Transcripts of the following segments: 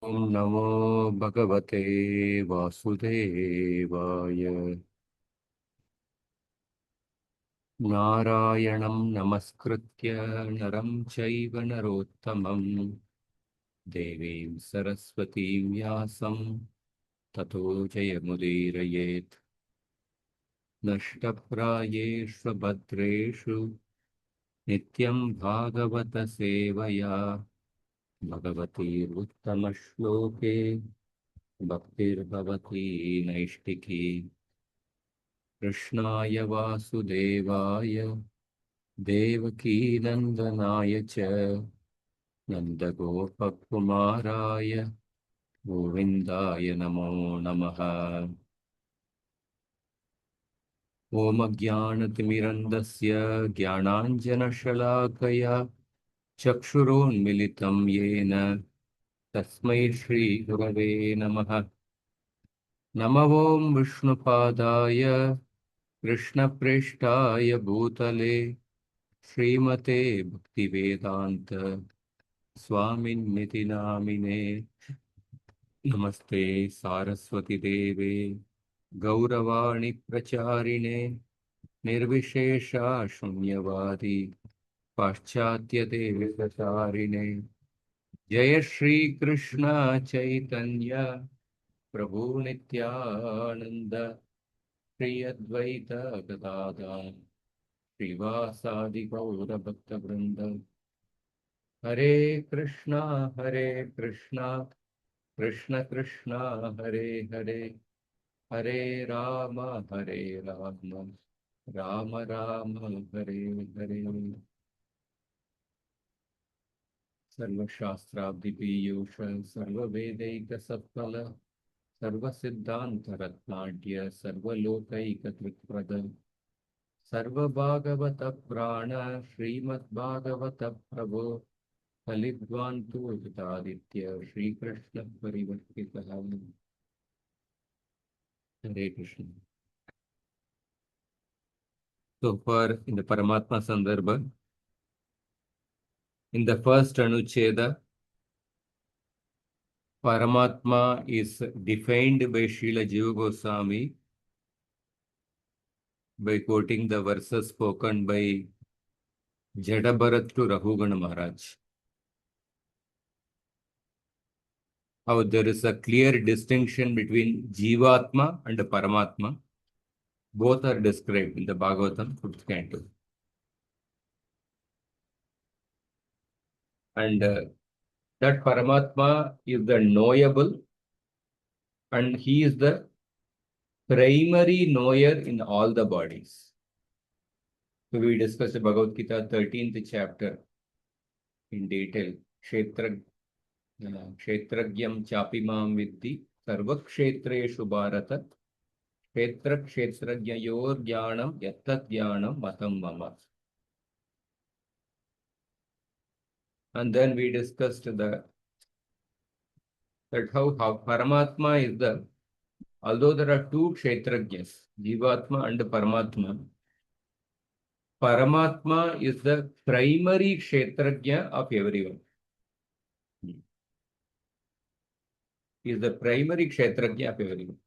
नमो भगवते वासुदेवाय। नारायणं नमस्कृत्य नरं चैव नरोत्तमं देवीं सरस्वतीं व्यासं ततो जयमुदीरयेत्। नष्टप्रायेषु भद्रेषु नित्यं भागवतसेवया भगवतीरुत्तमश्लोके भक्तिर्भवती नैष्टिकी। कृष्णाय वासुदेवाय देवकीनन्दनाय च नन्दगोपकुमाराय गोविन्दाय नमो नमः। ॐ अज्ञानतिमिरन्दस्य ज्ञानाञ्जनशलाकया चक्षुरोन्मिलितं येन तस्मै श्रीगुरवे नमः। नमः ॐ विष्णुपादाय कृष्णप्रेष्ठाय भूतले श्रीमते भक्तिवेदान्त स्वामिन्निति नामिने। नमस्ते सारस्वती देवे गौरवाणी प्रचारिणे निर्विशेषा शून्यवादी पाश्चात्य देवचारिणे। जय श्री कृष्ण चैतन्य प्रभु नित्यानंद श्री अद्वैत गदाधर श्रीवासादि गौर भक्त वृंद। हरे कृष्णा कृष्ण कृष्ण हरे हरे हरे राम राम राम हरे हरे। सर्वशास्त्राब्धिपीयूष सर्ववेदैकसत्फल सर्वसिद्धान्तरत्नाढ्य सर्वलोकैककृत्प्रद सर्वभागवत प्राण श्रीमद्भागवत प्रभो फलिद्वान्तु हितादित्य श्रीकृष्ण परिवर्तितः। हरे Krishna. So far in the Paramatma Sandarbha, in the first Anucheda, Paramatma is defined by Srila Jiva Goswami by quoting the verses spoken by Jadabharat to Raghugana Maharaj. How there is a clear distinction between Jivatma and Paramatma. Both are described in the Bhagavatam, 5th canto. And that Paramatma is the knowable, and he is the primary knower in all the bodies. So we discussed the Bhagavad Gita 13th chapter in detail. Kshetragyam chapimam viddhi sarvakshetreshu bharata kshetra kshetrajnayor jnanam yattat jnanam matam mama. And then we discussed that how Paramatma is although there are two kshetrajnas, Jivatma and Paramatma, Paramatma is the primary kshetrajna of everyone. He is the primary kshetrajna of everyone.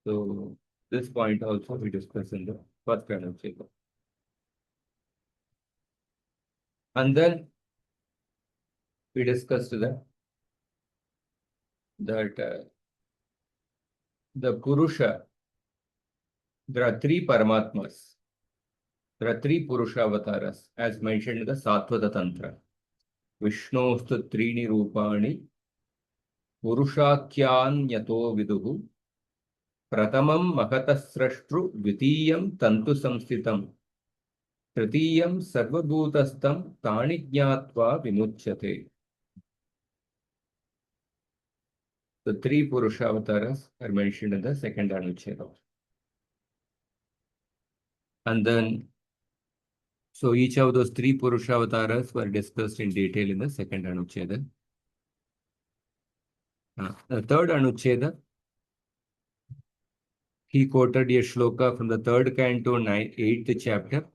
So this point also we discussed in the first Anucheda. And then we discussed that the Purusha, there are three Paramatmas. There are three Purushavataras as mentioned in the Satvata Tantra. Vishnostu Trini Rupani Purushakyan Yato Viduhu Pratamam Makatasrashtru Dvitiyam Tantu Samstitam Tritiyam Sarvabhutastam Tani Jnatva Vimuchyate. The three Purushavataras are mentioned in the second Anucheda. And then, so each of those three Purushavataras were discussed in detail in the second Anucheda. The third Anucheda, he quoted a shloka from the third canto, 8th chapter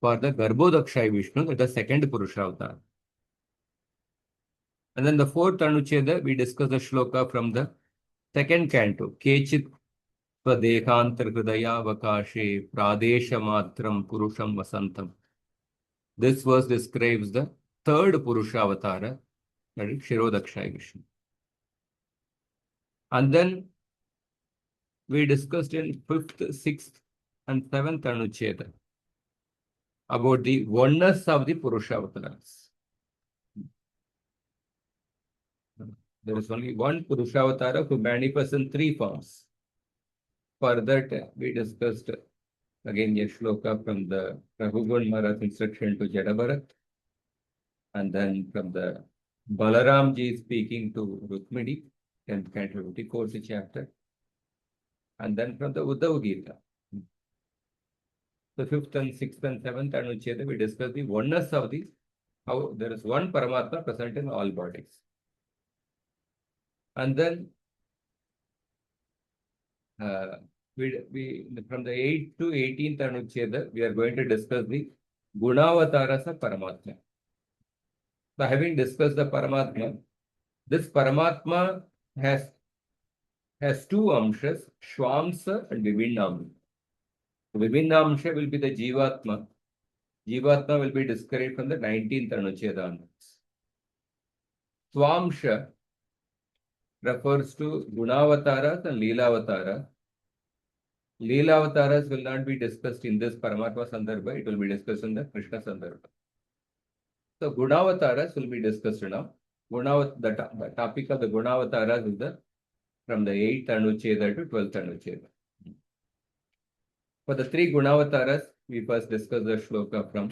for the Garbhodakshai Vishnu, the second Purusha avatar. And then the fourth anucheda, we discuss the shloka from the second canto. Kechit Swadehantar Vakashe Pradesha Matram Purusham Vasantam. This verse describes the third Purusha avatara, that is Shirodakshaya Vishnu. And then we discussed in fifth, sixth, and seventh anucheda about the oneness of the Purusha avatars. There is only one Purusha avatara who manifests in three forms. For that, we discussed again a shloka from the Raghugan Maharaj instruction to Jadabharat, and then from the Balaram ji speaking to Rukmini, 10th canto, 24th chapter, and then from the Uddhav Gita. The fifth and sixth and seventh anucheda, we discussed the oneness of these, how there is one Paramatma present in all bodies. And then we from the 8th to 18th anucheda, we are going to discuss the gunavataras of Paramatma. So having discussed the Paramatma, this Paramatma has two amshas, Shwamsa and Vibhinnamsa. Vibhinnamsa will be the Jivatma. Jivatma will be described from the 19th anucheda onwards. Swamsha refers to Gunavataras and Leelavataras. Leelavataras will not be discussed in this Paramatma Sandarbha, it will be discussed in the Krishna Sandarbha. So Gunavataras will be discussed now. The topic of the Gunavataras is from the 8th anucheda to 12th anucheda. For the three Gunavataras, we first discuss the shloka from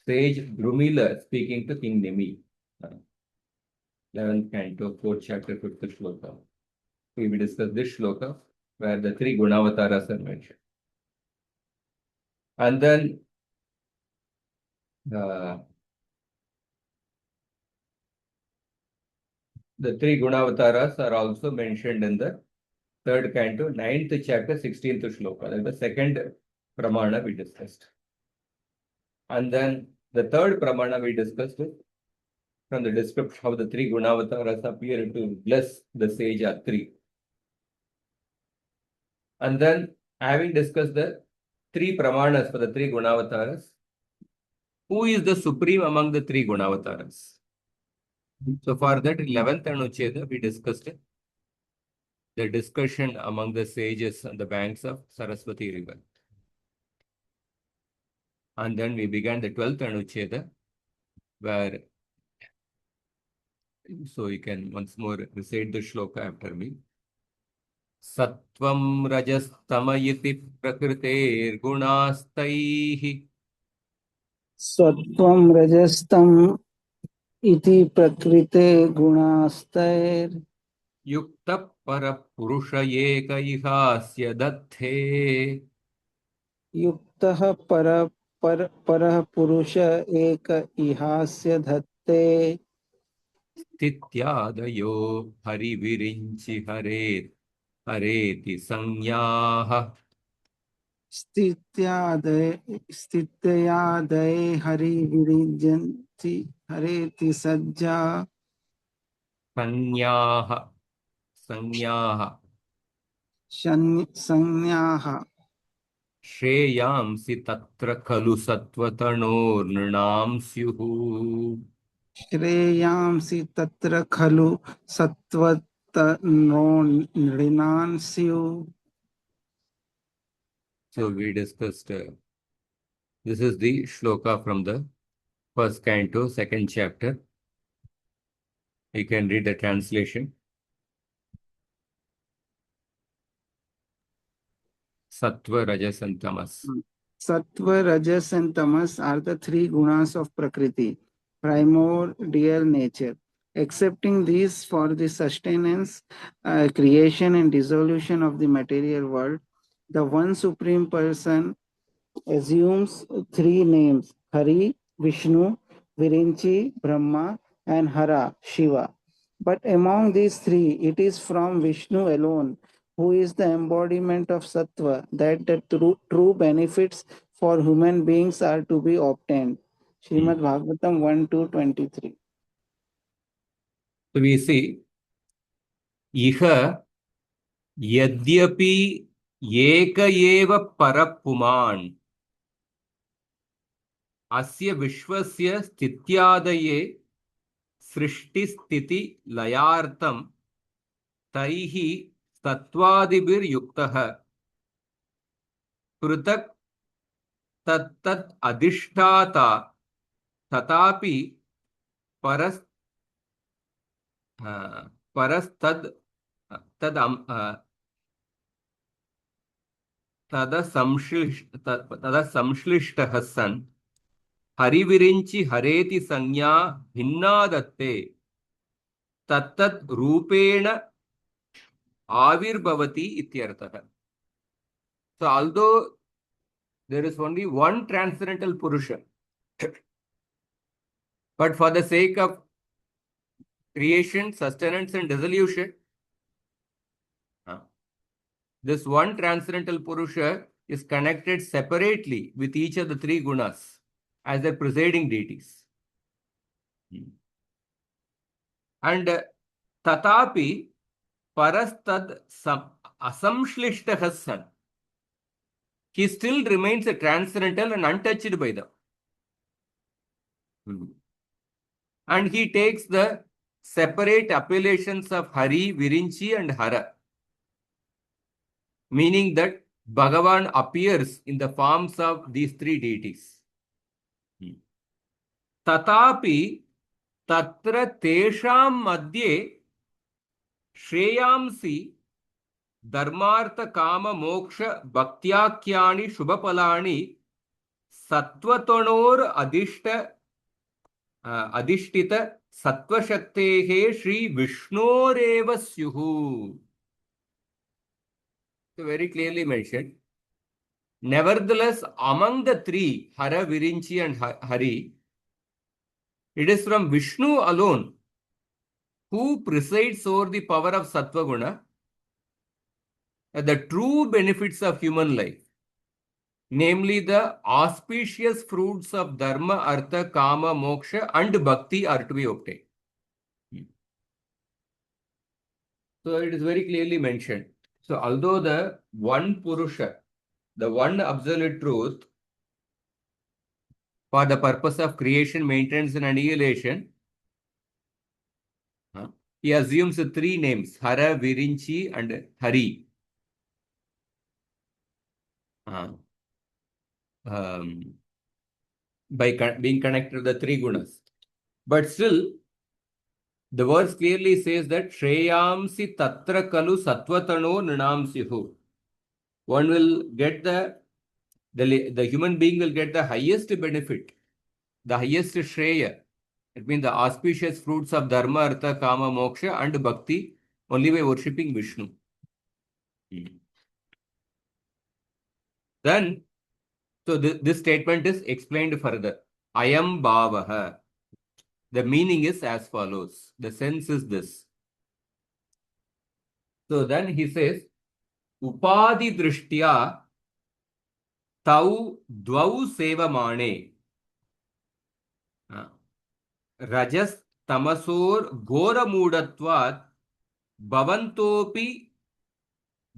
sage Drumila speaking to King Nimi. 11th canto, 4th chapter, 5th shloka. We will discuss this shloka where the three Gunavataras are mentioned. And then the three Gunavataras are also mentioned in the 3rd canto, 9th chapter, 16th shloka. That is the second pramana we discussed. And then the third pramana we discussed is from the description how the three Gunavataras appear to bless the sage Atri. And then, having discussed the three pramanas for the three Gunavataras, who is the supreme among the three Gunavataras? So, for that 11th anucheda, we discussed the discussion among the sages on the banks of Saraswati river. And then we began the 12th anucheda, where, so you can once more recite the shloka after me. Sattvam rajastamayiti prakritirgunastaihi. Sattvam rajastam iti prakrite gunastair Yukta parapurusha eka ihasya datthe. युक्तः परः पुरुष एक इहास्य धत्ते Stityadayo harivirinchi hareti sanyah. स्थित्यादये हरिविरिञ्चन्ति हरेति सज्जा Sanyah. संज्ञाः Shreyamsi tatra khalu sattvatanor syuhu. श्रेयांसि तत्र खलु सत्त्वतनो नृणां स्युः. So we discussed, this is the shloka from the first canto, second chapter. You can read the translation. Sattva, Rajas and Tamas. Sattva, Rajas, and Tamas are the three gunas of Prakriti, primordial nature. Accepting these for the sustenance, creation, and dissolution of the material world, the one supreme person assumes three names: Hari, Vishnu, Virinchi, Brahma, and Hara, Shiva. But among these three, it is from Vishnu alone, who is the embodiment of Sattva, that the true benefits for human beings are to be obtained. Srimad Bhagavatam 1 to 23. So we see, Iha Yadyapi Eka Eva Parapuman Asya Vishwasya Stityadaye Srishti Sthiti Layartam Taihi Tattvadibir Yuktaha Prutak Tat Adhishtata Tatapi Paras Parastad Tad Tadasamshlishtaha san Harivirinchi Hareti Sanya Bhinnadatte Tattat Rupena Avirbhavati Ityartha. So although there is only one transcendental Purusha, but for the sake of creation, sustenance, and dissolution, this one transcendental Purusha is connected separately with each of the three gunas as their presiding deities. And Tatapi Parastad Asamshlishtaha san. He still remains a transcendental and untouched by them. And he takes the separate appellations of Hari, Virinchi, and Hara, meaning that Bhagavan appears in the forms of these three deities. Tatapi Tatra Tesham Madhye Shreyamsi Dharmartha Kama Moksha Bhaktyakyani Shubhapalani Sattvatanor Adhishtita Sattvashaktehe Shri Vishnoreva Syuhu. So very clearly mentioned. Nevertheless, among the three, Hara, Virinchi, and Hari, it is from Vishnu alone who presides over the power of Sattva Guna, the true benefits of human life, namely the auspicious fruits of Dharma, Artha, Kama, Moksha, and Bhakti are to be obtained. So it is very clearly mentioned. So although the one Purusha, the one absolute truth, for the purpose of creation, maintenance, and annihilation, he assumes three names, Hara, Virinchi, and Hari. By being connected to the three gunas. But still, the verse clearly says that Shreyamsi Tatra Kalu Sattvatano Nrinamsihu. One will get the human being will get the highest benefit, the highest Shreya. It means the auspicious fruits of Dharma, Artha, Kama, Moksha, and Bhakti only by worshipping Vishnu. Then, so this statement is explained further. Ayam Bhavaha. The meaning is as follows. The sense is this. So then he says, Upadi Drishtya Tau Dvau Sevamane Rajas Tamasor Gora Mudatvat Bhavantopi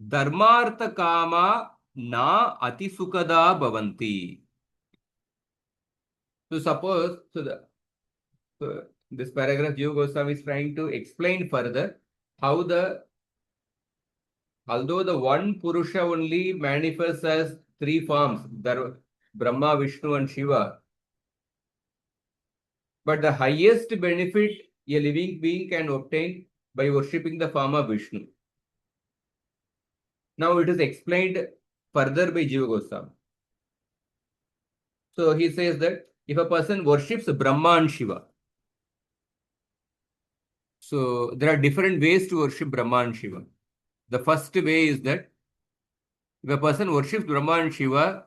Dharmartha Kama Na Atisukada Bhavanti. So suppose, this paragraph Jiva Goswami is trying to explain further how although the one Purusha only manifests as three forms, Brahma, Vishnu, and Shiva, but the highest benefit a living being can obtain by worshipping the form of Vishnu. Now it is explained further by Jiva Goswami. So he says that if a person worships Brahma and Shiva, so there are different ways to worship Brahma and Shiva. The first way is that if a person worships Brahma and Shiva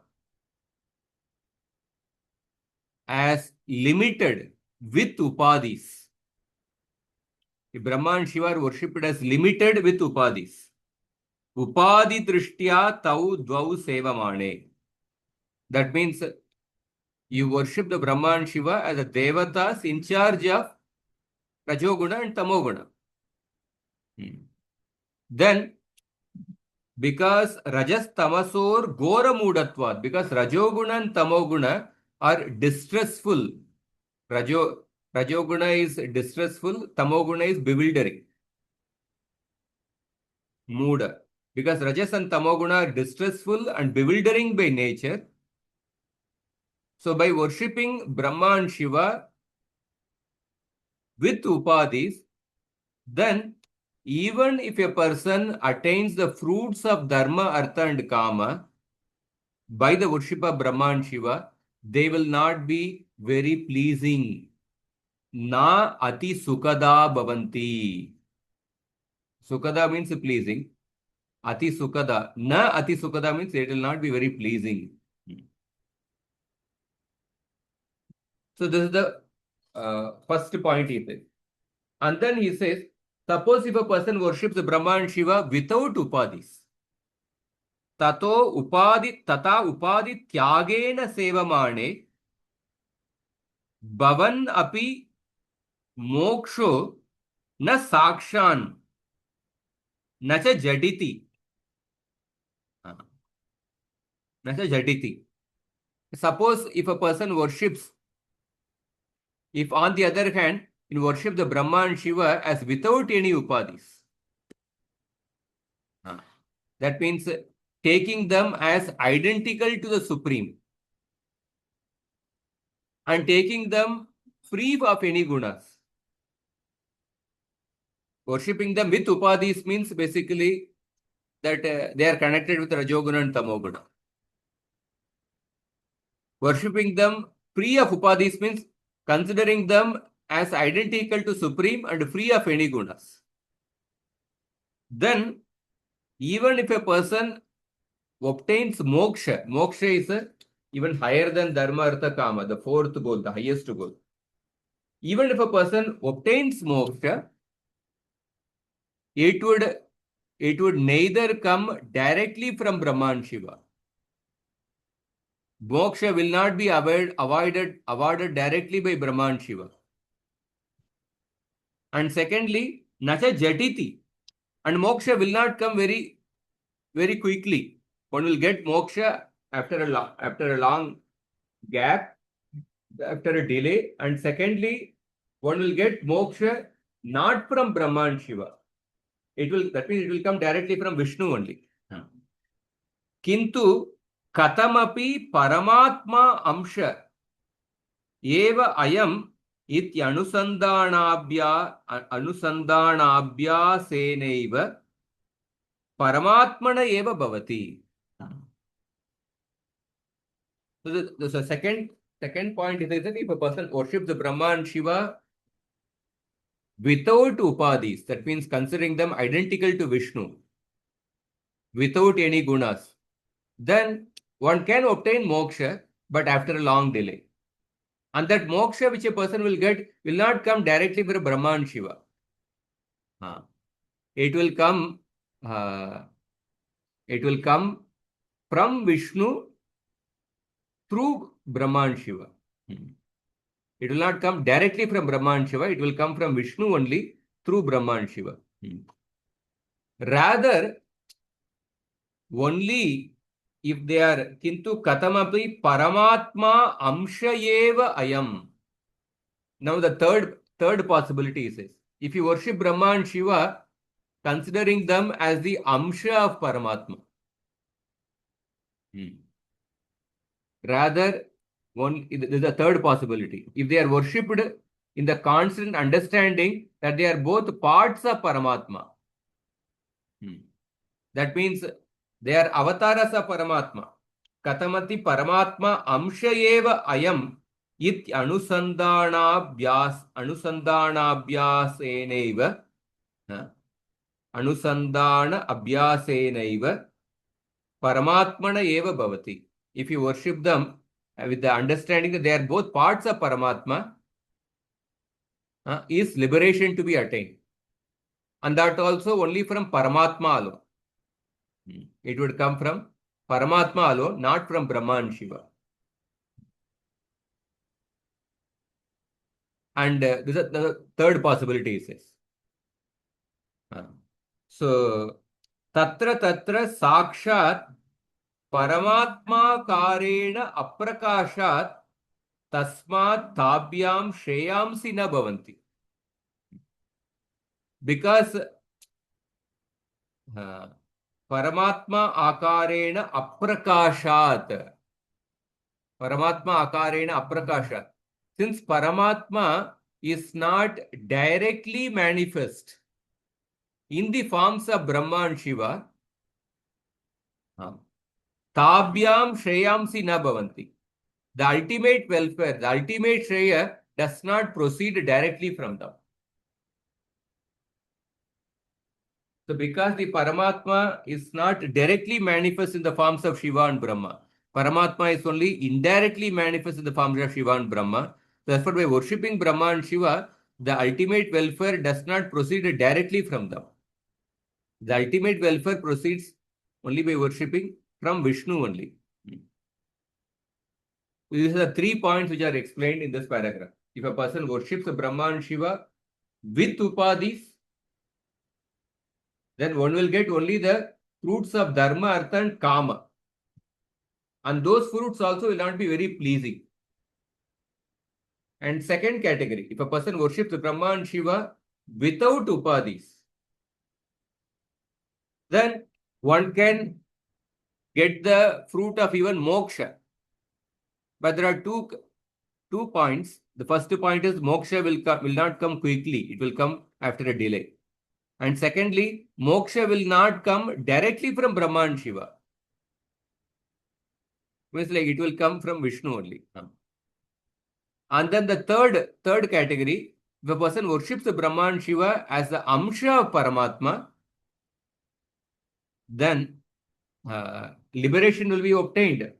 as limited with upadis, if Brahma and Shiva are worshipped as limited with upadis, upadi drishtya tau dvau sevamane. That means you worship the Brahma and Shiva as the devatas in charge of Rajoguna and Tamoguna. Then, because Rajas Tamasor Gora Mudatvat, because Rajoguna and Tamoguna are distressful. Rajoguna is distressful, Tamoguna is bewildering. Muda. Because Rajas and Tamoguna are distressful and bewildering by nature. So by worshipping Brahma and Shiva with upadhis, then even if a person attains the fruits of dharma, artha and kama by the worship of Brahma and Shiva, they will not be very pleasing. Na ati sukada bhavanti. Sukada means pleasing. Ati sukada. Na ati sukada means it will not be very pleasing. So this is the first point he says. And then he says, suppose if a person worships Brahma and Shiva without upadhis, tata upadi tyagena sevamane bhavan api moksho na sakshan na cha jaditi. Na cha jaditi. Suppose if a person worships, if on the other hand, in worship the Brahma and Shiva as without any upadhis, that means taking them as identical to the Supreme and taking them free of any gunas. Worshipping them with upadhis means basically that they are connected with Rajoguna and Tamoguna. Worshipping them free of upadhis means considering them as identical to Supreme and free of any gunas. Then, even if a person obtains moksha, moksha is even higher than dharma, artha, kama, the fourth goal, the highest goal. Even if a person obtains moksha, it would neither come directly from Brahma and Shiva. Moksha will not be awarded directly by Brahma and Shiva. And secondly, nacha jatiti. And moksha will not come very, very quickly. One will get moksha after a long gap, after a delay. And secondly, one will get moksha not from Brahma and Shiva. That means it will come directly from Vishnu only. Kintu katamapi paramatma amsha eva ayam ityanusandhanabhyasenaiva paramatmana eva bhavati. So the second point is that if a person worships the Brahma and Shiva without upadhis, that means considering them identical to Vishnu, without any gunas, then one can obtain moksha, but after a long delay. And that moksha which a person will get will not come directly from Brahma and Shiva. It will come from Vishnu through Brahma and Shiva. It will not come directly from Brahma and Shiva. It will come from Vishnu only through Brahma and Shiva. Rather, only if they are kintu katamapi paramatma amshayeva ayam. Now the third possibility is, if you worship Brahma and Shiva, considering them as the amsha of Paramatma. Rather, this is the third possibility. If they are worshipped in the constant understanding that they are both parts of Paramatma. That means they are avatars of Paramatma. Katamati Paramatma amshayeva ayam it anusandhanabhyasenaiva anusandhana abhyasenaiva paramatmana eva bhavati. If you worship them with the understanding that they are both parts of Paramatma, is liberation to be attained. And that also only from Paramatma alone. It would come from Paramatma alone, not from Brahma and Shiva. And this is the third possibility, he says. So, tatra tatra sakshat paramatma karena aprakashat tasmat tabhyam shreyamsi na bhavanti. Because paramatma akarena aprakashat. Paramatma akarena aprakashat. Since Paramatma is not directly manifest in the forms of Brahma and Shiva, Tabhyam Shreyamsi na bhavanti. The ultimate welfare, the ultimate Shreya does not proceed directly from them. So because the Paramatma is not directly manifest in the forms of Shiva and Brahma, Paramatma is only indirectly manifest in the forms of Shiva and Brahma. Therefore, by worshipping Brahma and Shiva, the ultimate welfare does not proceed directly from them. The ultimate welfare proceeds only by worshipping from Vishnu only. These are the 3 points which are explained in this paragraph. If a person worships Brahma and Shiva with upadhis, then one will get only the fruits of dharma, artha and kama. And those fruits also will not be very pleasing. And second category, if a person worships Brahma and Shiva without upadhis, then one can get the fruit of even moksha. But there are two points. The first point is moksha will not come quickly. It will come after a delay. And secondly, moksha will not come directly from Brahma and Shiva. Means like it will come from Vishnu only. And then the third category, if a person worships Brahma and Shiva as the Amsha of Paramatma, then liberation will be obtained.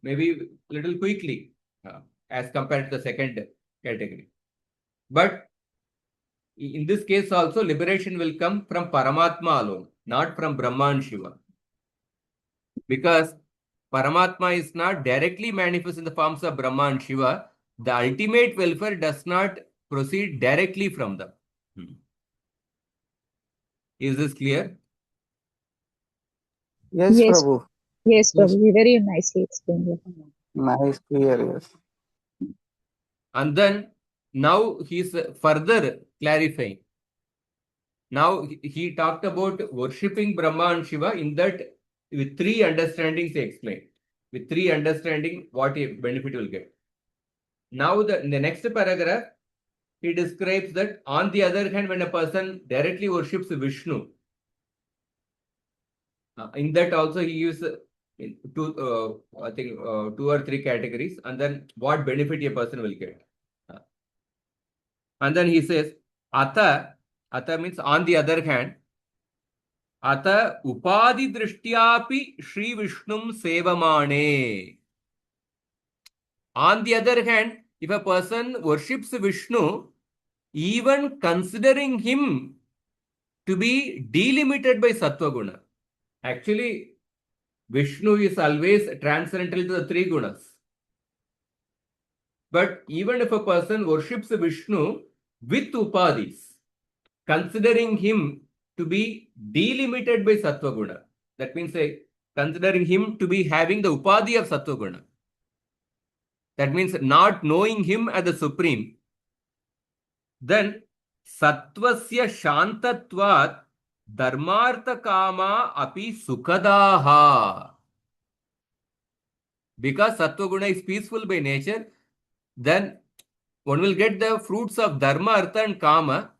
Maybe little quickly as compared to the second category. But in this case also, liberation will come from Paramatma alone, not from Brahma and Shiva. Because Paramatma is not directly manifest in the forms of Brahma and Shiva, the ultimate welfare does not proceed directly from them. Is this clear? Yes, Yes, Prabhu. yes, Yes. Prabhu. Very nicely explained. Nice, clear, yes. And then now he is further clarifying. Now he talked about worshipping Brahma and Shiva in that with 3 understandings he explained. With 3 understanding what a benefit will get. Now in the next paragraph, he describes that on the other hand, when a person directly worships Vishnu, in that also he uses I think 2 or 3 categories, and then what benefit a person will get. And then he says, Ata means on the other hand, Ata upadi drishtyapi Shri Vishnum sevamane. On the other hand, if a person worships Vishnu, even considering him to be delimited by Sattva Guna. Actually, Vishnu is always transcendental to the 3 gunas. But even if a person worships Vishnu with upadhis, considering him to be delimited by Sattva Guna, that means considering him to be having the upadhi of Sattva Guna. That means not knowing him as the supreme. Then Sattvasya Shantatvat Dharmartha Kama api Sukadaha. Because Sattva Guna is peaceful by nature, then one will get the fruits of Dharma, Artha and Kama,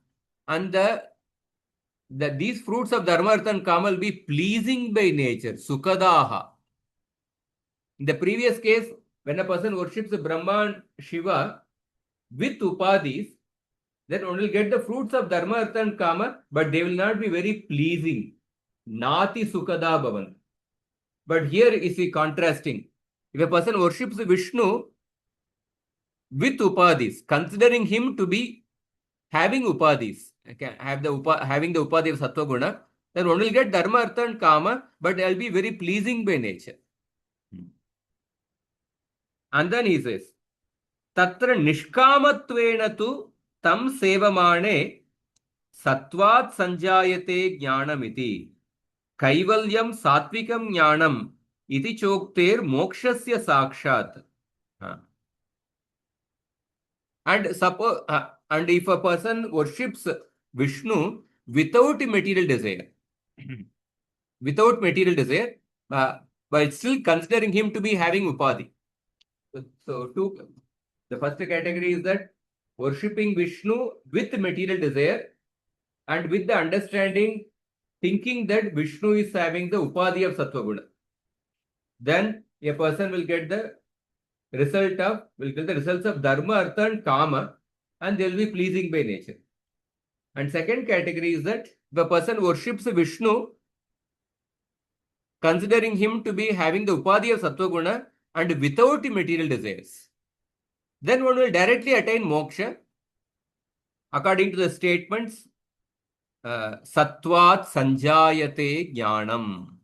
and these fruits of Dharma, Artha and Kama will be pleasing by nature, Sukadaha. In the previous case, when a person worships Brahma and Shiva with upadhis, then one will get the fruits of Dharma, Artha and Kama, but they will not be very pleasing. Nati Sukada Bhavan. But here is the contrasting. If a person worships Vishnu with upadhis, considering him to be having upadhis, having the upadhi of Sattva Guna, then one will get Dharma, Artha and Kama, but they will be very pleasing by nature. And then he says, तत्र निष्कामत्वेन तु तं सेवमाणे सत्वात् संजायते ज्ञानमिति कैवल्यं सात्विकं ज्ञानम् इति चोक्तेर्मोक्षस्य साक्षात्. And if a person worships Vishnu without material desire, but still considering him to be having upadhi. So the first category is that worshipping Vishnu with material desire and with the understanding, thinking that Vishnu is having the upadhi of sattva guna. Then a person will get the results of dharma, artha and kama, and they will be pleasing by nature. And second category is that the person worships Vishnu, considering him to be having the upadhi of sattva guna and without material desires. Then one will directly attain moksha according to the statements Sattvat Sanjayate Jnanam.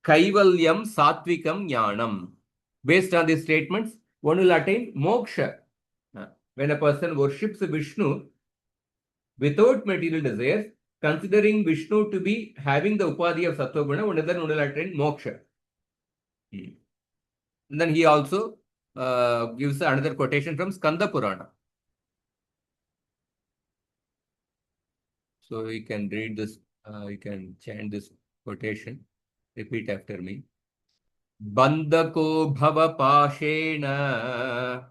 Kaivalyam Satvikam Jnanam. Based on these statements, one will attain moksha. When a person worships Vishnu without material desires, considering Vishnu to be having the upadhi of sattva guna, one will attain moksha. And then he also gives another quotation from Skanda Purana. So you can read this, you can chant this quotation. Repeat after me. Bandako bhava pashena.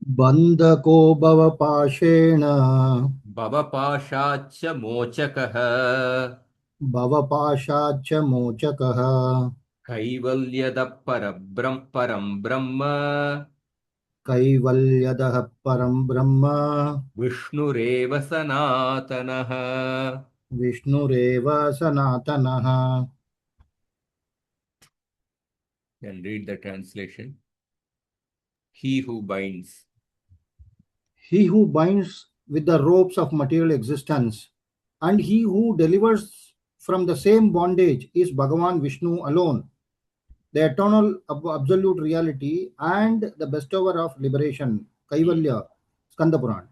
Bandako bhava pashena. Bhava pashacha mochakaha. Bhava pashacha mochakaha. Kaivalyada param brahma. Kaivalyadah param brahma. Vishnureva sanatanaha. Vishnureva sanatanaha. Can read the translation. He who binds. He who binds with the ropes of material existence and he who delivers from the same bondage is Bhagavan Vishnu alone, the eternal absolute reality and the bestower of liberation. Kaivalya, Skanda Purana.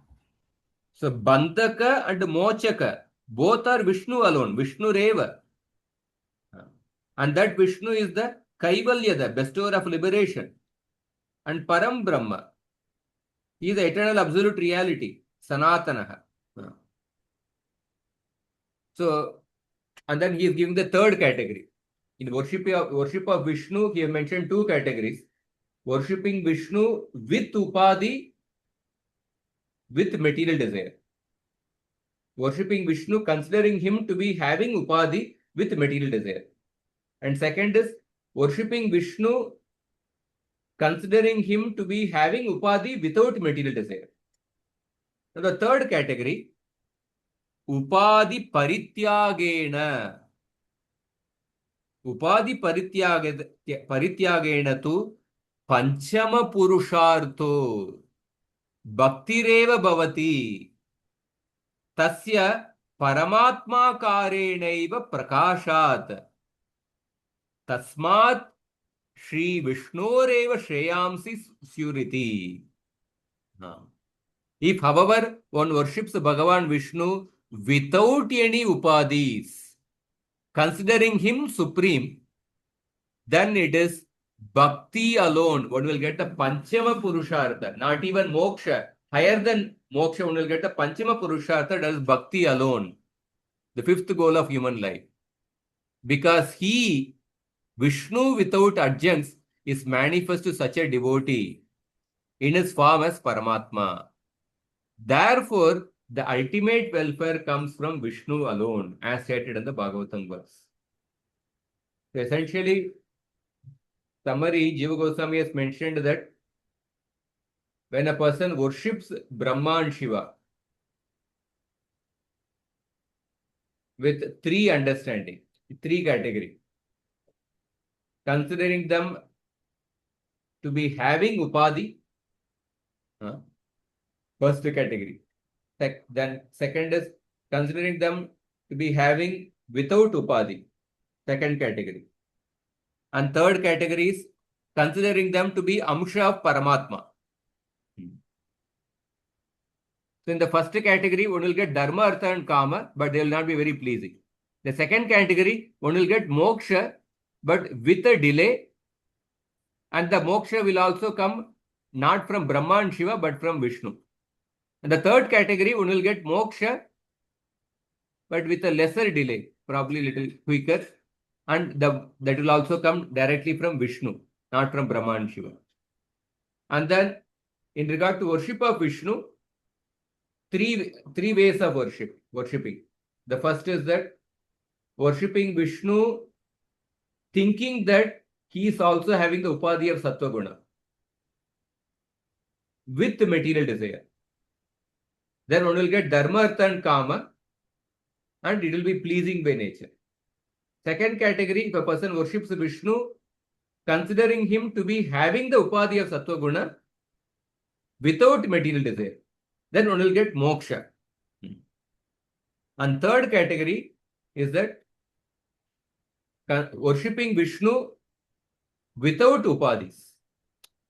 So Bandaka and Mochaka, both are Vishnu alone, Vishnu Reva. And that Vishnu is the Kaivalya, the bestower of liberation. And Param Brahma, he is the eternal absolute reality, Sanatanaha. So, and then he is giving the third category. In worship of Vishnu, he has mentioned two categories. Worshipping Vishnu with upadhi, with material desire. Worshipping Vishnu, considering him to be having upadhi with material desire. And second is worshipping Vishnu, considering him to be having upadhi without material desire. Now the third category, upadhi parityagena. Upadhi parityagena tu panchama purushartho bhaktireva bhavati tasya paramatma karenaiva prakashat tasmat Shri Vishnoreva Shreyamsi Suriti. If, however, one worships Bhagavan Vishnu without any upadhis, considering him supreme, then it is bhakti alone. One will get the Panchama Purushartha, not even moksha. Higher than moksha, one will get the Panchama Purushartha, that is bhakti alone. The fifth goal of human life. Because he, Vishnu without adjuncts, is manifest to such a devotee in his form as Paramatma. Therefore, the ultimate welfare comes from Vishnu alone, as stated in the Bhagavatam verse. So essentially, summary, Jiva Goswami has mentioned that when a person worships Brahma and Shiva with three understanding, three category, considering them to be having upadhi, first category. Then second is considering them to be having without upadhi, second category. And third category is considering them to be amsha of Paramatma. So in the first category, one will get dharma, artha and kama, but they will not be very pleasing. The second category, one will get moksha, but with a delay, and the moksha will also come not from Brahma and Shiva, but from Vishnu. And the third category, one will get moksha, but with a lesser delay, probably a little quicker, and that will also come directly from Vishnu, not from Brahma and Shiva. And then, in regard to worship of Vishnu, three ways of worshipping. The first is that worshipping Vishnu, thinking that he is also having the upadhi of sattva guna with material desire. Then one will get dharma, artha and kama, and it will be pleasing by nature. Second category, if a person worships Vishnu, considering him to be having the upadhi of sattva guna without material desire, then one will get moksha. And third category is that worshipping Vishnu without upadhis.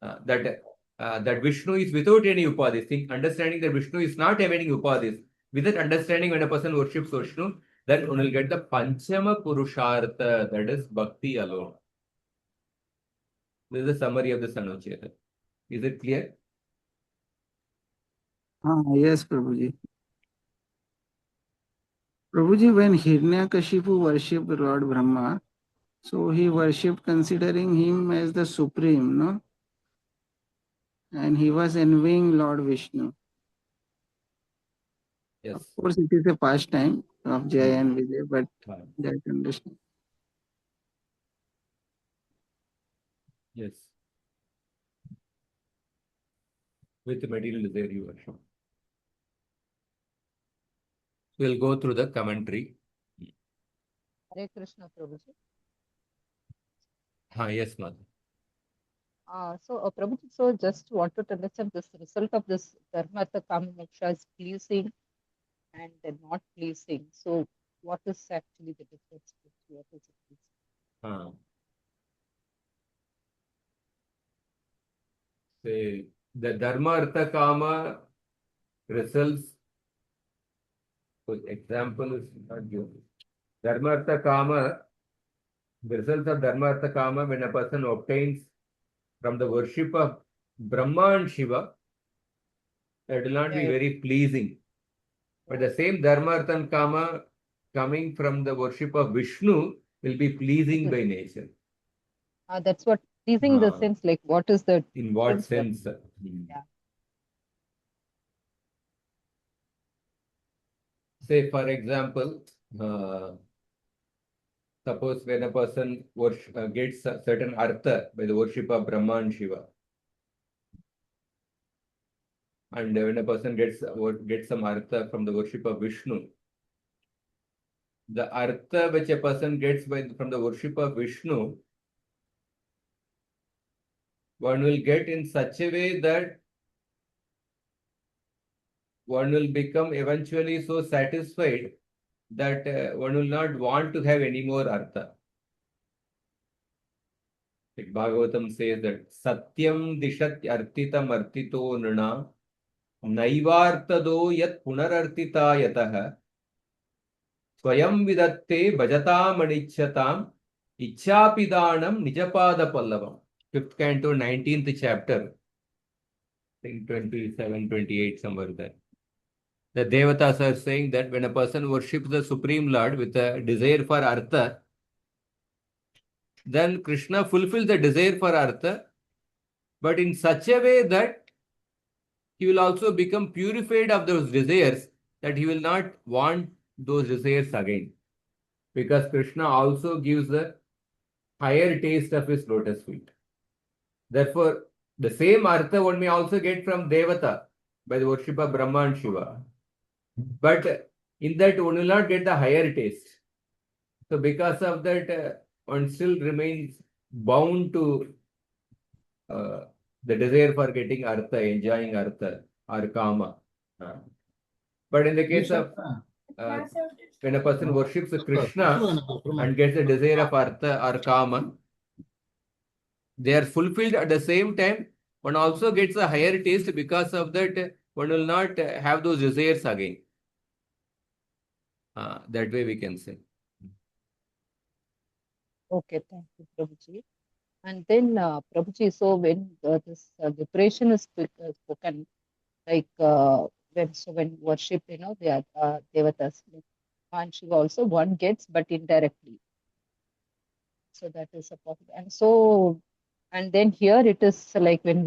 That Vishnu is without any upadhis. Understanding that Vishnu is not having any upadhis. With that understanding, when a person worships Vishnu, then one will get the Panchama Purushartha, that is Bhakti alone. This is a summary of the anuccheda. Is it clear? Yes, Prabhuji. Prabhuji, when Hiranyakashipu worshipped Lord Brahma, so he worshipped considering him as the supreme, no? And he was envying Lord Vishnu. Yes. Of course, it is a pastime of Jaya and Vijay, but that understand. Yes. With material desire you worship. We'll go through the commentary. Hare Krishna, Prabhuji. Yes, Mother. Prabhuji, so just wanted to understand this result of this dharma, artha, kama, moksha is pleasing and not pleasing. So what is actually the difference? What is it? Say the dharma, artha, kama results. For example, is not given. Dharma, artha, kama. The results of dharma, artha, kama, when a person obtains from the worship of Brahma and Shiva, that will not be very pleasing. But the same dharma, artha and kama coming from the worship of Vishnu will be pleasing by nature. That's what pleasing the sense, like what is the in what sense? Yeah. Say, for example, suppose when a person gets a certain artha by the worship of Brahma and Shiva, and when a person gets some artha from the worship of Vishnu, the artha which a person gets from the worship of Vishnu, one will get in such a way that one will become eventually so satisfied that one will not want to have any more artha. Like Bhagavatam says that Satyam dishat artitam artito nrna naivartado yat punarartita yatah swayam vidatte bhajatam anichyatam ichchapidanam nijapada pallavam. 5th canto, 19th chapter, I think 27, 28, somewhere there. The Devatas are saying that when a person worships the Supreme Lord with a desire for artha, then Krishna fulfills the desire for artha, but in such a way that he will also become purified of those desires, that he will not want those desires again. Because Krishna also gives the higher taste of his lotus feet. Therefore, the same artha one may also get from Devata by the worship of Brahma and Shiva. But in that one will not get the higher taste. So because of that, one still remains bound to the desire for getting artha, enjoying artha or kama. But in the case of when a person worships Krishna and gets the desire of artha or kama, they are fulfilled at the same time. One also gets a higher taste because of that. One will not have those desires again. That way we can say. Okay, thank you, Prabhuji. And then, Prabhuji, so when this liberation is spoken, like when worship, they are devatas, like and Shiva also one gets, but indirectly. So that is a possible. And so, and then here it is like when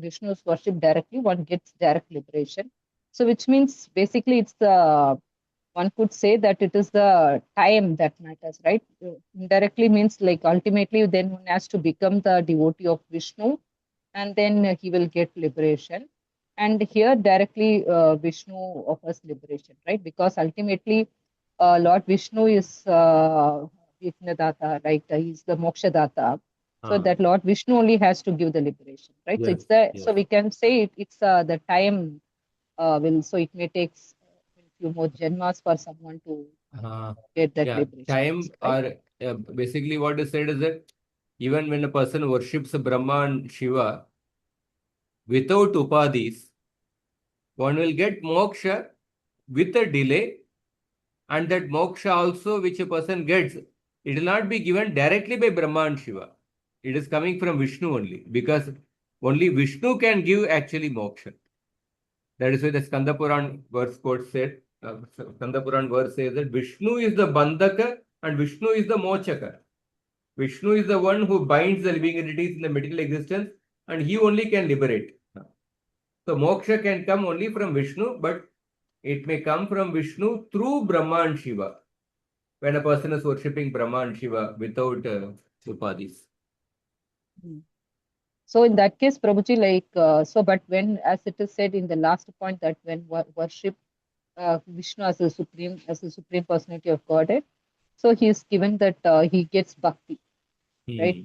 Vishnu is worshipped directly, one gets direct liberation. So which means basically it's the one could say that it is the time that matters, right? Indirectly means like ultimately then one has to become the devotee of Vishnu, and then he will get liberation. And here directly Vishnu offers liberation, right? Because ultimately Lord Vishnu is Data, right? He's the Moksha Data. So that Lord Vishnu only has to give the liberation, right? Yes, So it's the yes. so we can say it's the time so it may take few more janmas for someone to get that liberation. Time right? or basically what is said is that even when a person worships Brahma and Shiva without upadhis, one will get moksha with a delay, and that moksha also which a person gets, it will not be given directly by Brahma and Shiva. It is coming from Vishnu only, because only Vishnu can give actually moksha. That is why the Skanda Puran verse quote said, Skanda Puran verse says that Vishnu is the bandhaka and Vishnu is the mochaka. Vishnu is the one who binds the living entities in the material existence, and he only can liberate. So moksha can come only from Vishnu, but it may come from Vishnu through Brahma and Shiva. When a person is worshipping Brahma and Shiva without upadhis. So in that case, Prabhuji, but when, as it is said in the last point, that when worship Vishnu as a supreme personality of Godhead, so he is given that he gets bhakti, right?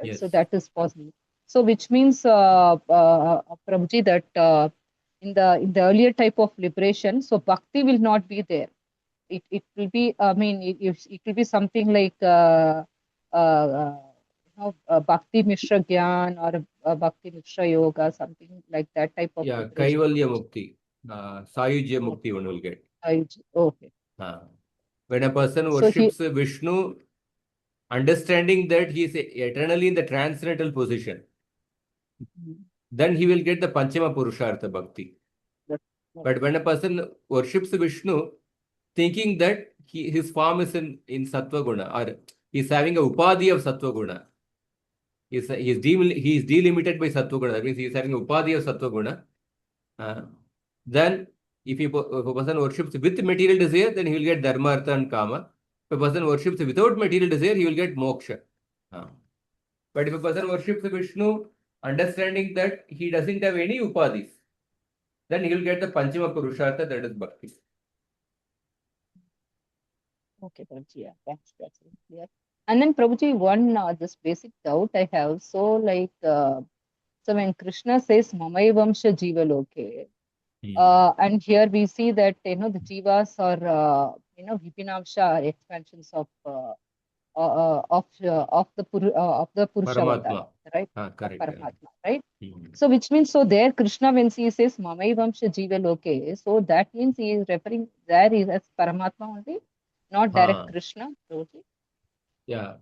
Yes. So that is possible. So which means, Prabhuji, that in the earlier type of liberation, so bhakti will not be there. It will be, I mean, it will be something like Bhakti Mishra Gyan or Bhakti Mishra Yoga, something like that type of liberation. Kaivalya Mukti, Sayujya Mukti one will get. Okay. When a person worships Vishnu, understanding that he is eternally in the transcendental position, then he will get the Panchama Purushartha Bhakti. But when a person worships Vishnu, thinking that his form is in Sattva Guna, or he is having a upadhi of Sattva Guna, he is delimited by Sattva Guna, that means he is having a upadhi of Sattva Guna, then if a person worships with material desire, then he will get Dharma, Artha and Kama. If a person worships without material desire, he will get Moksha. But if a person worships Vishnu, understanding that he doesn't have any upadhis, then he will get the Panchama Purushartha, that is Bhakti. Okay, Prabhuji, yeah, that's very clear. And then Prabhuji, one this basic doubt I have. So so when Krishna says Mamai Vamsha Jiva Loke, and here we see that the jivas are Vipinamsha are expansions of the Purusha Avatar, right? Correct. Paramatma, right? So which means, so there Krishna, when he says Mamai Vamsha Jiva Loke, so that means he is referring there is as Paramatma only, not direct Krishna. Yeah.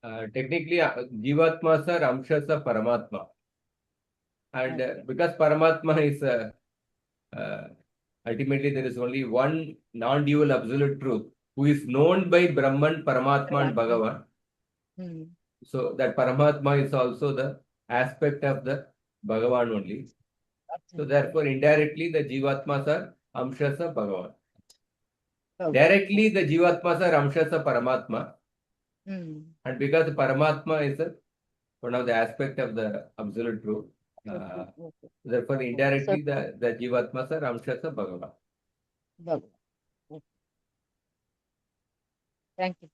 Technically, Jivatmas are Amshas of Paramatma. And because Paramatma is ultimately there is only one non-dual absolute truth who is known by Brahman, Paramatma and Bhagavan. So that Paramatma is also the aspect of the Bhagavan only. So therefore indirectly the Jivatmas are Amshas of Bhagavan. Directly the Jivatmas are Amshas of Paramatma. And because Paramatma is one of the aspects of the absolute truth, therefore indirectly the Jivatmas are Amshas of Bhagavan. Thank you.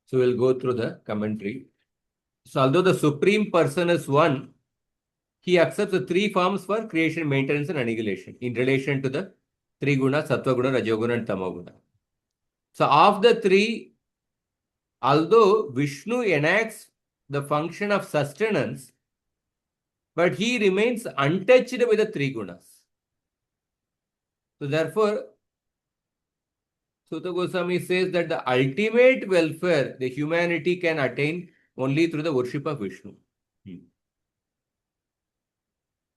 So we'll go through the commentary. So although the Supreme Person is one, he accepts the three forms for creation, maintenance and annihilation in relation to the three guna, Sattva guna, Rajoguna and Tamoguna. So of the three, although Vishnu enacts the function of sustenance, but he remains untouched by the three gunas. So therefore, Sutta Goswami says that the ultimate welfare the humanity can attain only through the worship of Vishnu.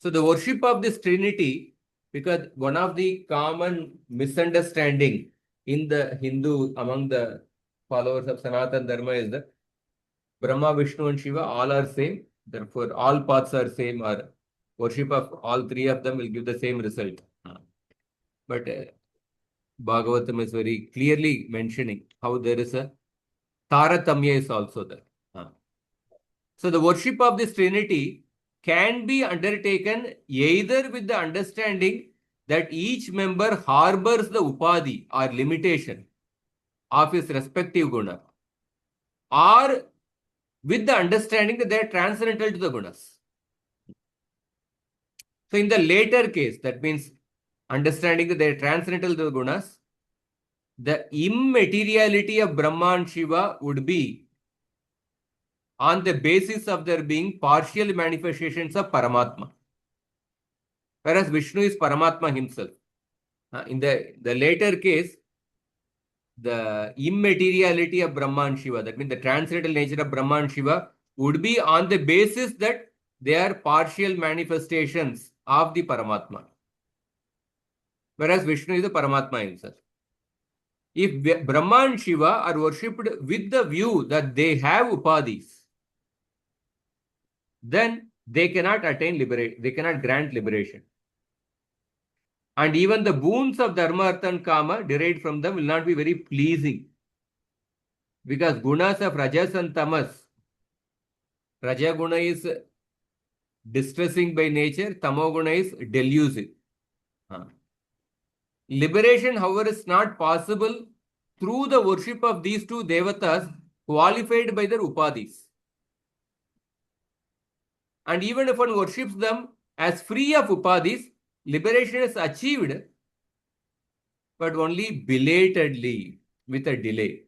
So the worship of this Trinity, because one of the common misunderstanding in the Hindu, among the followers of Sanatana Dharma, is that Brahma, Vishnu and Shiva all are same. Therefore, all paths are same, or worship of all three of them will give the same result. But Bhagavatam is very clearly mentioning how there is a Taratamya is also there. So the worship of this Trinity can be undertaken either with the understanding that each member harbors the upadhi or limitation of his respective guna, or with the understanding that they are transcendental to the gunas. So in the later case, that means understanding that they are transcendental to the gunas, the immateriality of Brahma and Shiva would be on the basis of there being partial manifestations of Paramatma. Whereas Vishnu is Paramatma himself. In the later case, the immateriality of Brahma and Shiva, that means the transcendental nature of Brahma and Shiva, would be on the basis that they are partial manifestations of the Paramatma. Whereas Vishnu is the Paramatma himself. If Brahma and Shiva are worshipped with the view that they have upadhis, then they cannot attain liberation, they cannot grant liberation. And even the boons of Dharma, Artha and Kama derived from them will not be very pleasing. Because gunas of Rajas and Tamas, Raja guna is distressing by nature, Tamo guna is delusive. Liberation, however, is not possible through the worship of these two devatas qualified by their upadhis. And even if one worships them as free of upadhis, liberation is achieved, but only belatedly, with a delay.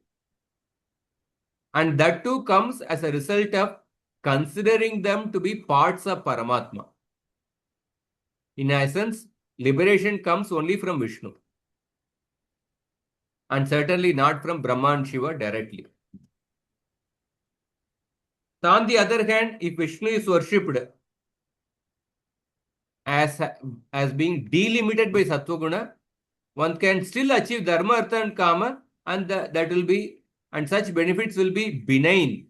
And that too comes as a result of considering them to be parts of Paramatma. In essence, liberation comes only from Vishnu, and certainly not from Brahma and Shiva directly. So on the other hand, if Vishnu is worshipped as being delimited by Sattva Guna, one can still achieve Dharma, Artha and Kama, and that will be, and such benefits will be benign.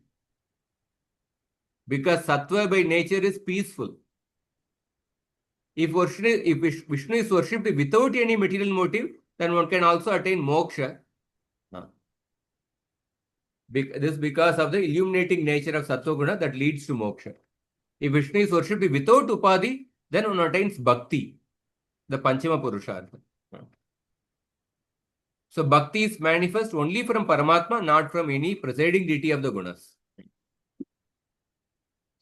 Because Sattva by nature is peaceful. If Vishnu is worshipped without any material motive, then one can also attain moksha. This because of the illuminating nature of Sattva Guna that leads to moksha. If Vishnu is worshipped without upadhi, then one attains bhakti, the Panchama Purushartha. So bhakti is manifest only from Paramatma, not from any presiding deity of the gunas.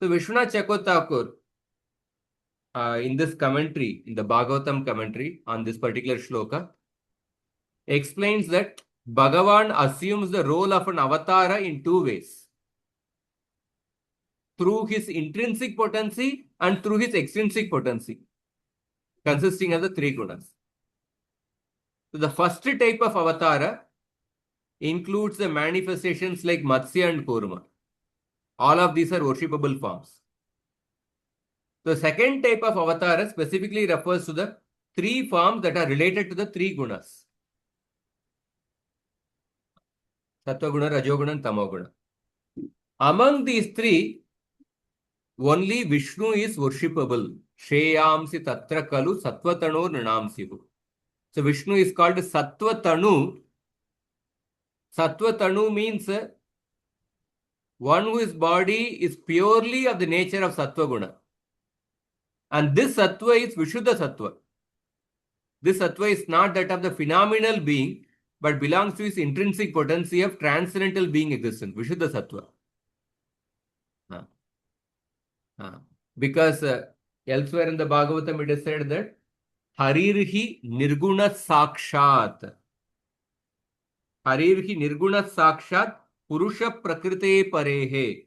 So Vishwanath Chakravarti in this commentary, in the Bhagavatam commentary on this particular shloka, explains that Bhagavan assumes the role of an avatara in two ways. Through his intrinsic potency and through his extrinsic potency, consisting of the three gunas. So the first type of avatara includes the manifestations like Matsya and Kurma. All of these are worshipable forms. The second type of avatara specifically refers to the three forms that are related to the three gunas. Sattva guna, Rajoguna and Tamoguna. Among these three, only Vishnu is worshipable. Shreyamsi tatra kalu sattvatano nrinamsihu. So Vishnu is called Sattvatanu. Sattvatanu means one whose body is purely of the nature of Sattva Guna. And this Sattva is Vishuddha Sattva. This Sattva is not that of the phenomenal being, but belongs to his intrinsic potency of transcendental being existence, Vishuddha Sattva. Because elsewhere in the Bhagavatam it is said that Harirhi Nirguna Sakshat. Harirhi Nirguna Sakshat Purusha Prakrite Parehe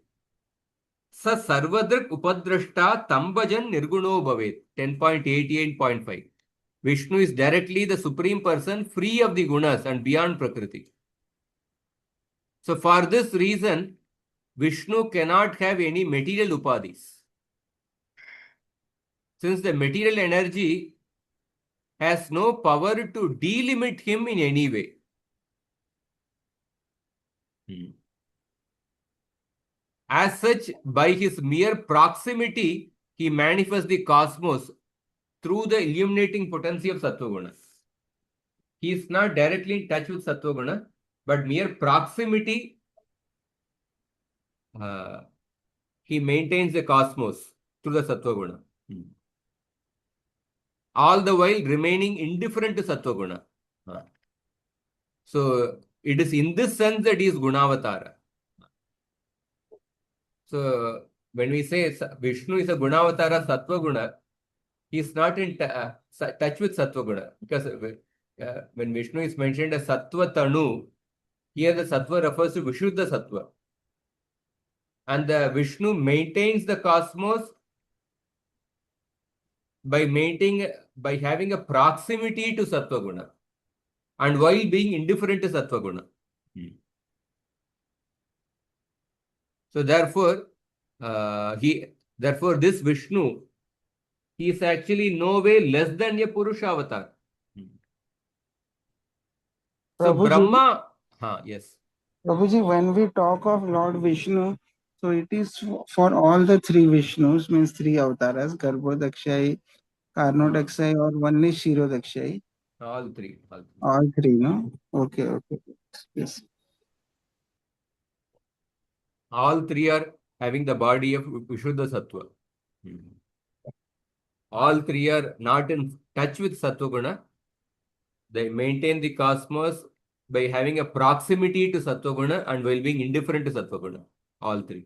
Sa Sarvadrik Upadrashta Tambajan Nirguno Bhavet. 10.88.5. Vishnu is directly the Supreme Person, free of the gunas and beyond Prakriti. So for this reason, Vishnu cannot have any material upadhis. Since the material energy has no power to delimit him in any way. As such, by his mere proximity, he manifests the cosmos through the illuminating potency of Sattva-guna. He is not directly in touch with Sattva-guna, but mere proximity, he maintains the cosmos through the Sattva-guna. All the while remaining indifferent to Sattva-guna. So, it is in this sense that he is Gunavatara. So, when we say Vishnu is a Gunavatara Sattva-guna, he is not in touch with Sattva-guna. Because when Vishnu is mentioned as Sattva-tanu, here the Sattva refers to Vishuddha Sattva. And the Vishnu maintains the cosmos by having a proximity to Sattva-guna and while being indifferent to Sattva-guna. So therefore, this Vishnu, he is actually no way less than a Purusha avatar. So Prabhuji, Brahma, yes. Prabhuji, when we talk of Lord Vishnu, so it is for all the three Vishnus, means three avatars, Garbhodakshai, Karnodakshai, or one is Shirodakshai. All three. All three, no? Okay. Yes. All three are having the body of Vishuddha Sattva. All three are not in touch with Sattva-guna. They maintain the cosmos by having a proximity to Sattva-guna and while being indifferent to Sattva-guna. All three.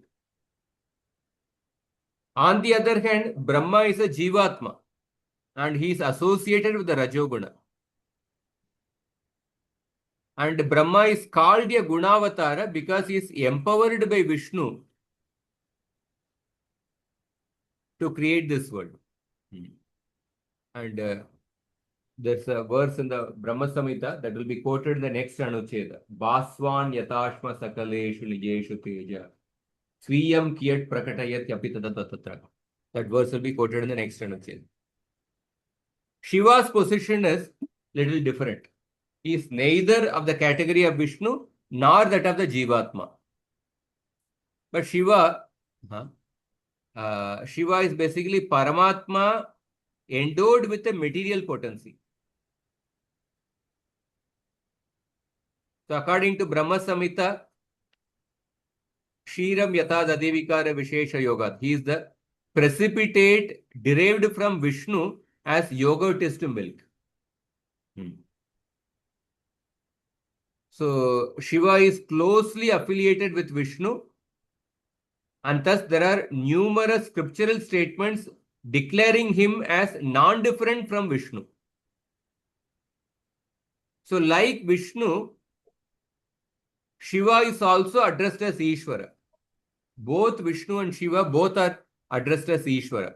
On the other hand, Brahma is a Jivatma and he is associated with the Rajoguna. And Brahma is called a Gunavatara because he is empowered by Vishnu to create this world. And there's a verse in the Brahma Samhita that will be quoted in the next anuccheda. Vaswan yatashma sakaleshu nijeshu teja. Swiyam kiyat prakatayat yapitatatatra. That verse will be quoted in the next anuccheda. Shiva's position is little different. He is neither of the category of Vishnu nor that of the Jivatma. But Shiva is basically Paramatma endowed with a material potency. So according to Brahma Samhita, Kshiram Yata Dadivikara Vishesha Yoga. He is the precipitate derived from Vishnu as yogurt milk. So Shiva is closely affiliated with Vishnu, and thus there are numerous scriptural statements declaring him as non-different from Vishnu. So like Vishnu, Shiva is also addressed as Ishvara. Both Vishnu and Shiva both are addressed as Ishvara.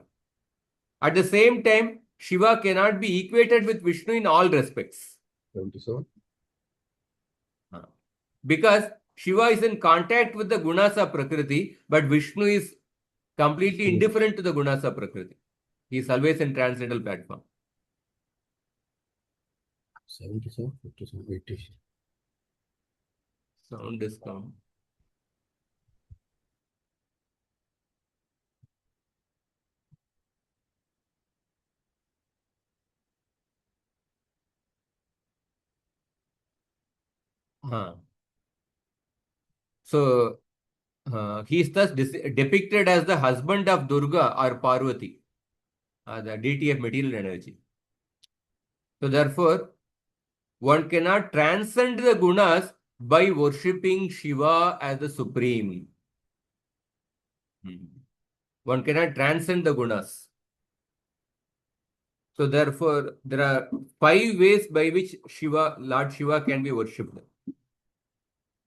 At the same time, Shiva cannot be equated with Vishnu in all respects. 77. Because Shiva is in contact with the gunas of Prakriti, but Vishnu is completely indifferent to the gunas of Prakriti. He is always in transcendental platform. 77, 57, 80. Sound is come. So, he is thus depicted as the husband of Durga or Parvati, the deity of material energy. So, therefore, one cannot transcend the gunas by worshipping Shiva as the supreme. One cannot transcend the gunas. So, therefore, there are 5 ways by which Lord Shiva can be worshipped.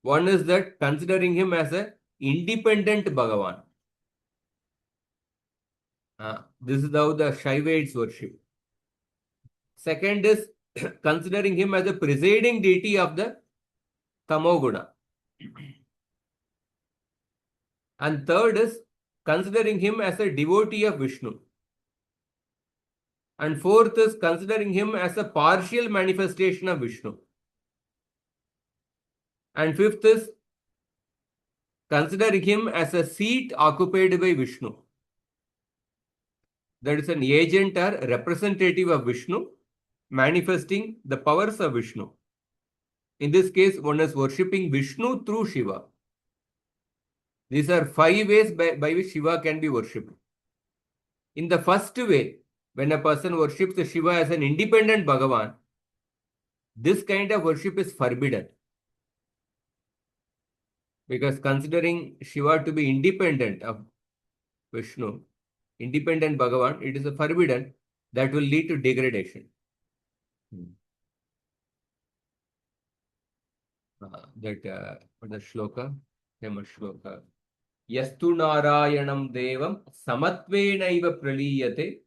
One is that considering him as a independent Bhagavan. This is how the Shaivites worship. Second is considering him as a presiding deity of the Tamoguna. And third is considering him as a devotee of Vishnu. And fourth is considering him as a partial manifestation of Vishnu. And fifth is considering him as a seat occupied by Vishnu. That is an agent or representative of Vishnu, manifesting the powers of Vishnu. In this case, one is worshipping Vishnu through Shiva. These are 5 ways by which Shiva can be worshipped. In the first way, when a person worships Shiva as an independent Bhagavan, this kind of worship is forbidden. Because considering Shiva to be independent of Vishnu, independent Bhagavan, it is a forbidden that will lead to degradation. The shloka, famous shloka. Yastu Narayanam Devam Samatvenaiva Praliyate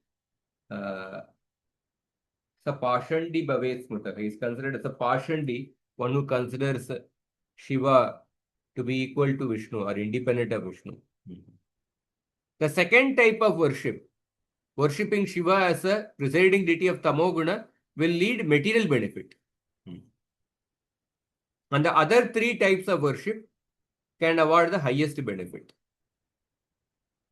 Sapashandi Bhavet Smutaka. He is considered as a Pashandi, one who considers Shiva to be equal to Vishnu or independent of Vishnu. The second type of worship, worshipping Shiva as a presiding deity of Tamoguna, will lead material benefit. And the other 3 types of worship can award the highest benefit.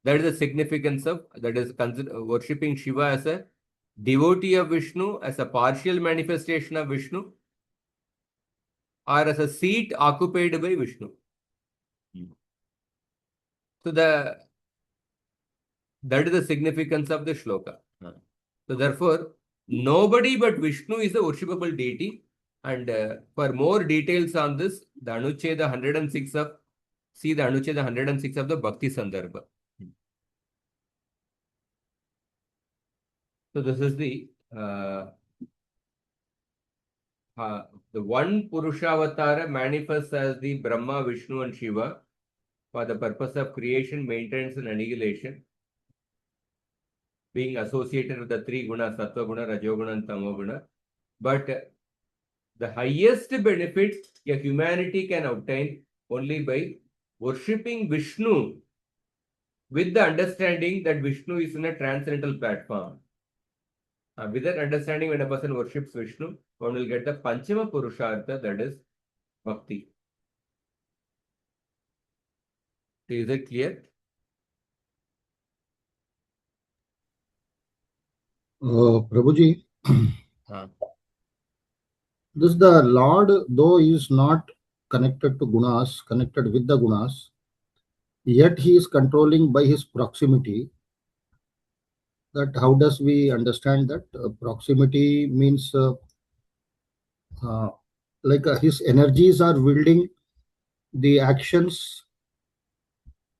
That is the significance of, that is worshipping Shiva as a devotee of Vishnu, as a partial manifestation of Vishnu, or as a seat occupied by Vishnu. So that is the significance of the shloka. So therefore, nobody but Vishnu is a worshipable deity. And for more details on this, the anuccheda 106 of, see the anuccheda 106 of the Bhakti Sandarbha. So this is the one Purushavatara manifests as the Brahma, Vishnu and Shiva for the purpose of creation, maintenance and annihilation, being associated with the 3 gunas, Sattva Guna, Rajoguna and Tamoguna. But the highest benefit a humanity can obtain only by worshipping Vishnu with the understanding that Vishnu is in a transcendental platform. With that understanding, when a person worships Vishnu, one will get the Panchama Purushartha, that is Bhakti. Is it clear? Prabhuji, this the Lord, though he is not connected to gunas, connected with the gunas, yet he is controlling by his proximity. That how does we understand that? Proximity means his energies are wielding the actions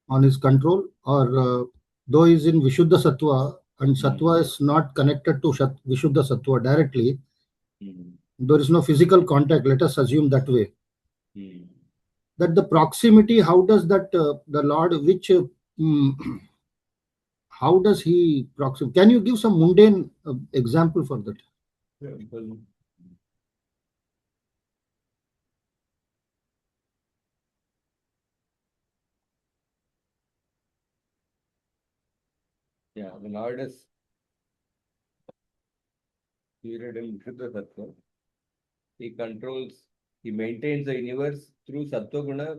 on his control, or though he is in Vishuddha Sattva and Sattva is not connected to Vishuddha Sattva directly, there is no physical contact, let us assume that way. That the proximity, how does that the Lord, which how does he proximate? Can you give some mundane example for that? Yeah, the Lord is period in Vishuddha Sattva. He controls, he maintains the universe through Sattva Guna,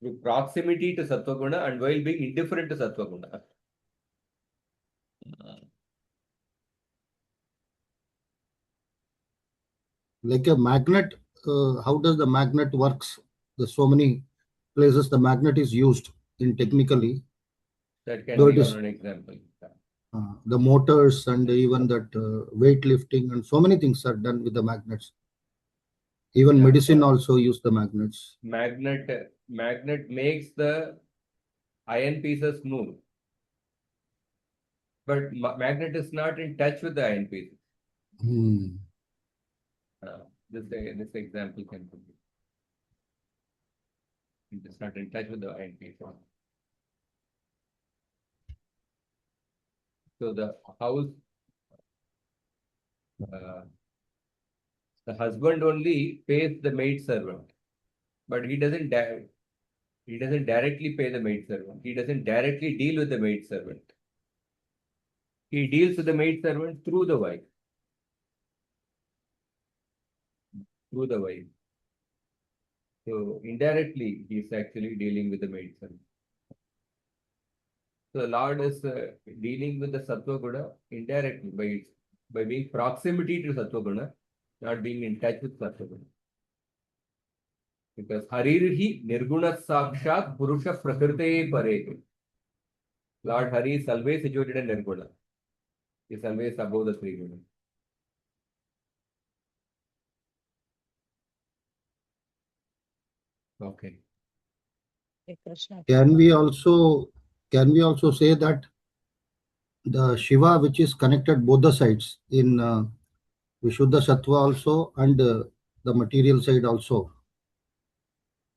through proximity to Sattva Guna, and while being indifferent to Sattva Guna. Like a magnet, how does the magnet works? There's so many places the magnet is used in technically. That can be one example. The motors and even that weightlifting and so many things are done with the magnets. Even medicine also use the magnets. Magnet makes the iron pieces move. But magnet is not in touch with the iron pieces. This example can be. It is not in touch with the entity. So the house, the husband only pays the maid servant, but he doesn't directly pay the maid servant. He doesn't directly deal with the maid servant. He deals with the maid servant through the wife. Through the wife. So indirectly, he's actually dealing with the maid servant. So the Lord is dealing with the Sattva Guna indirectly by being proximity to Sattva Guna, not being in touch with Sattva Guna. Because Harirhi Nirguna Sakshat Purusha Prakrite Pare. Lord Hari is always situated in Nirguna. He is always above the three Guna. Okay. Hey, Krishna. Can we also say that the Shiva, which is connected both the sides in Vishuddha Sattva also and the material side also,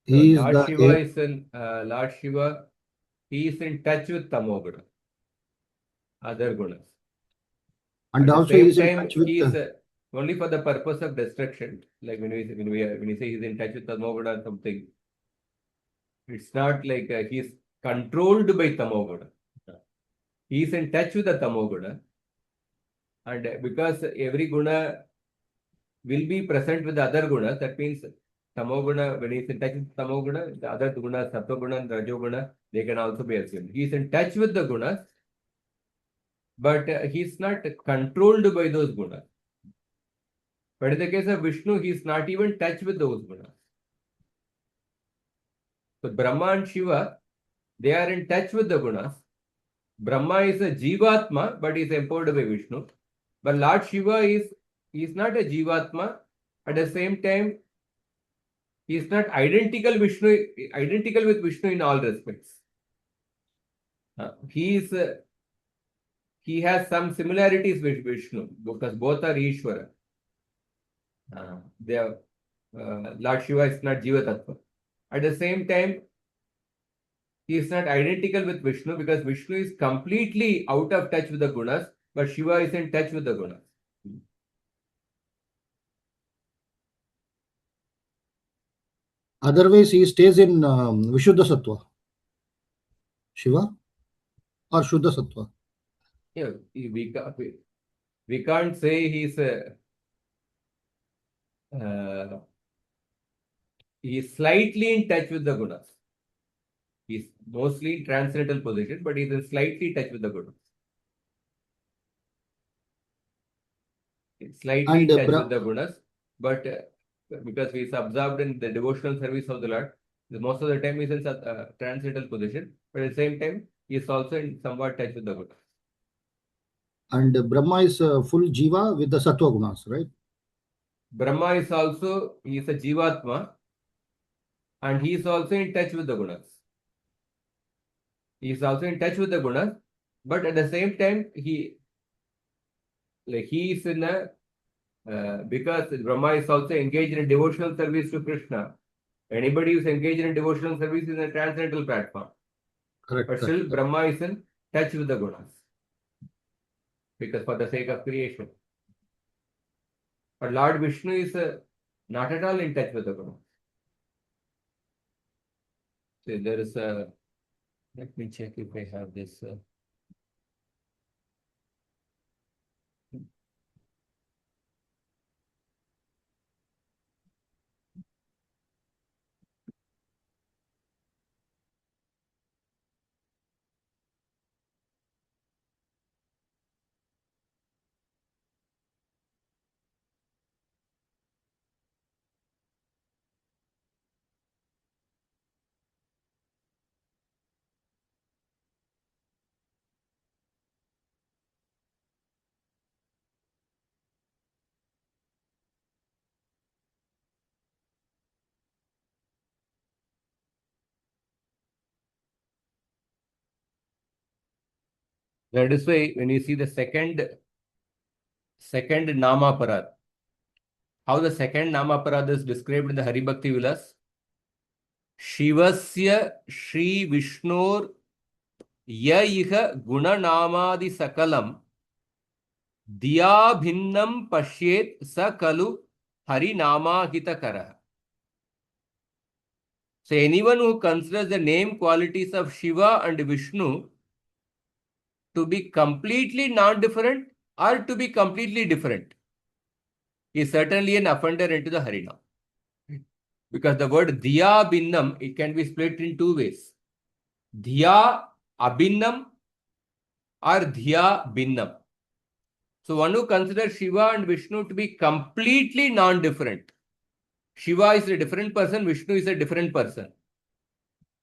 So he is Lord the Shiva is in Lord Shiva. He is in touch with Tamoguna, other gunas. and At the also he same is in time, touch with he is only for the purpose of destruction. Like when you say he's in touch with Tamoguna or something, it's not like he's controlled by Tamoguna. He is in touch with the Tamoguna, and because every guna will be present with the other gunas, that means Tamoguna, when he is in touch with Tamoguna, the other gunas, Sattva-guna and Rajoguna, they can also be assumed. He is in touch with the gunas, but he is not controlled by those gunas. But in the case of Vishnu, he is not even touched with those gunas. So Brahma and Shiva, they are in touch with the gunas. Brahma is a Jivatma, but he is empowered by Vishnu. But Lord Shiva is not a Jivatma. At the same time, he is not identical with Vishnu in all respects. He has some similarities with Vishnu because both are Ishvara. Lord Shiva is not Jiva Tattva. At the same time, he is not identical with Vishnu because Vishnu is completely out of touch with the gunas, but Shiva is in touch with the gunas. otherwise he stays in Vishuddha Sattva, Shiva or Shuddha Sattva. Yeah, we can't say he's slightly in touch with the gunas. He's mostly in transcendental position, but he's in slightly touch with the gunas. Slightly in And touch with the gunas, but because he's absorbed in the devotional service of the Lord, most of the time he's in transcendental position, but at the same time he is also in somewhat touch with the gunas. and Brahma is full Jiva with the Sattva gunas, right? Brahma is also, he is a Jivatma, and he is also in touch with the gunas. He is also in touch with the gunas, but at the same time he is in a because Brahma is also engaged in devotional service to Krishna. Anybody who is engaged in devotional service is a transcendental platform. Correct. But still, Brahma is in touch with the gunas because for the sake of creation. But Lord Vishnu is not at all in touch with the gunas. So there is a. Let me check if I have this. That is why when you see the second Namaparad, how the second Namaparad is described in the Hari Bhakti Vilas, Shivasya Shri Vishnur Ya Iha Gunanamadi Sakalam Diya Bhinnam Pashyet Sa Kalu Harinama Hitakara. So anyone who considers the name qualities of Shiva and Vishnu to be completely non-different or to be completely different is certainly an offender into the Harinam. Because the word Diya Bhinnam, it can be split in two ways. Dhiya Abhinnam or Dhiya Bhinnam. So one who considers Shiva and Vishnu to be completely non-different. Shiva is a different person, Vishnu is a different person.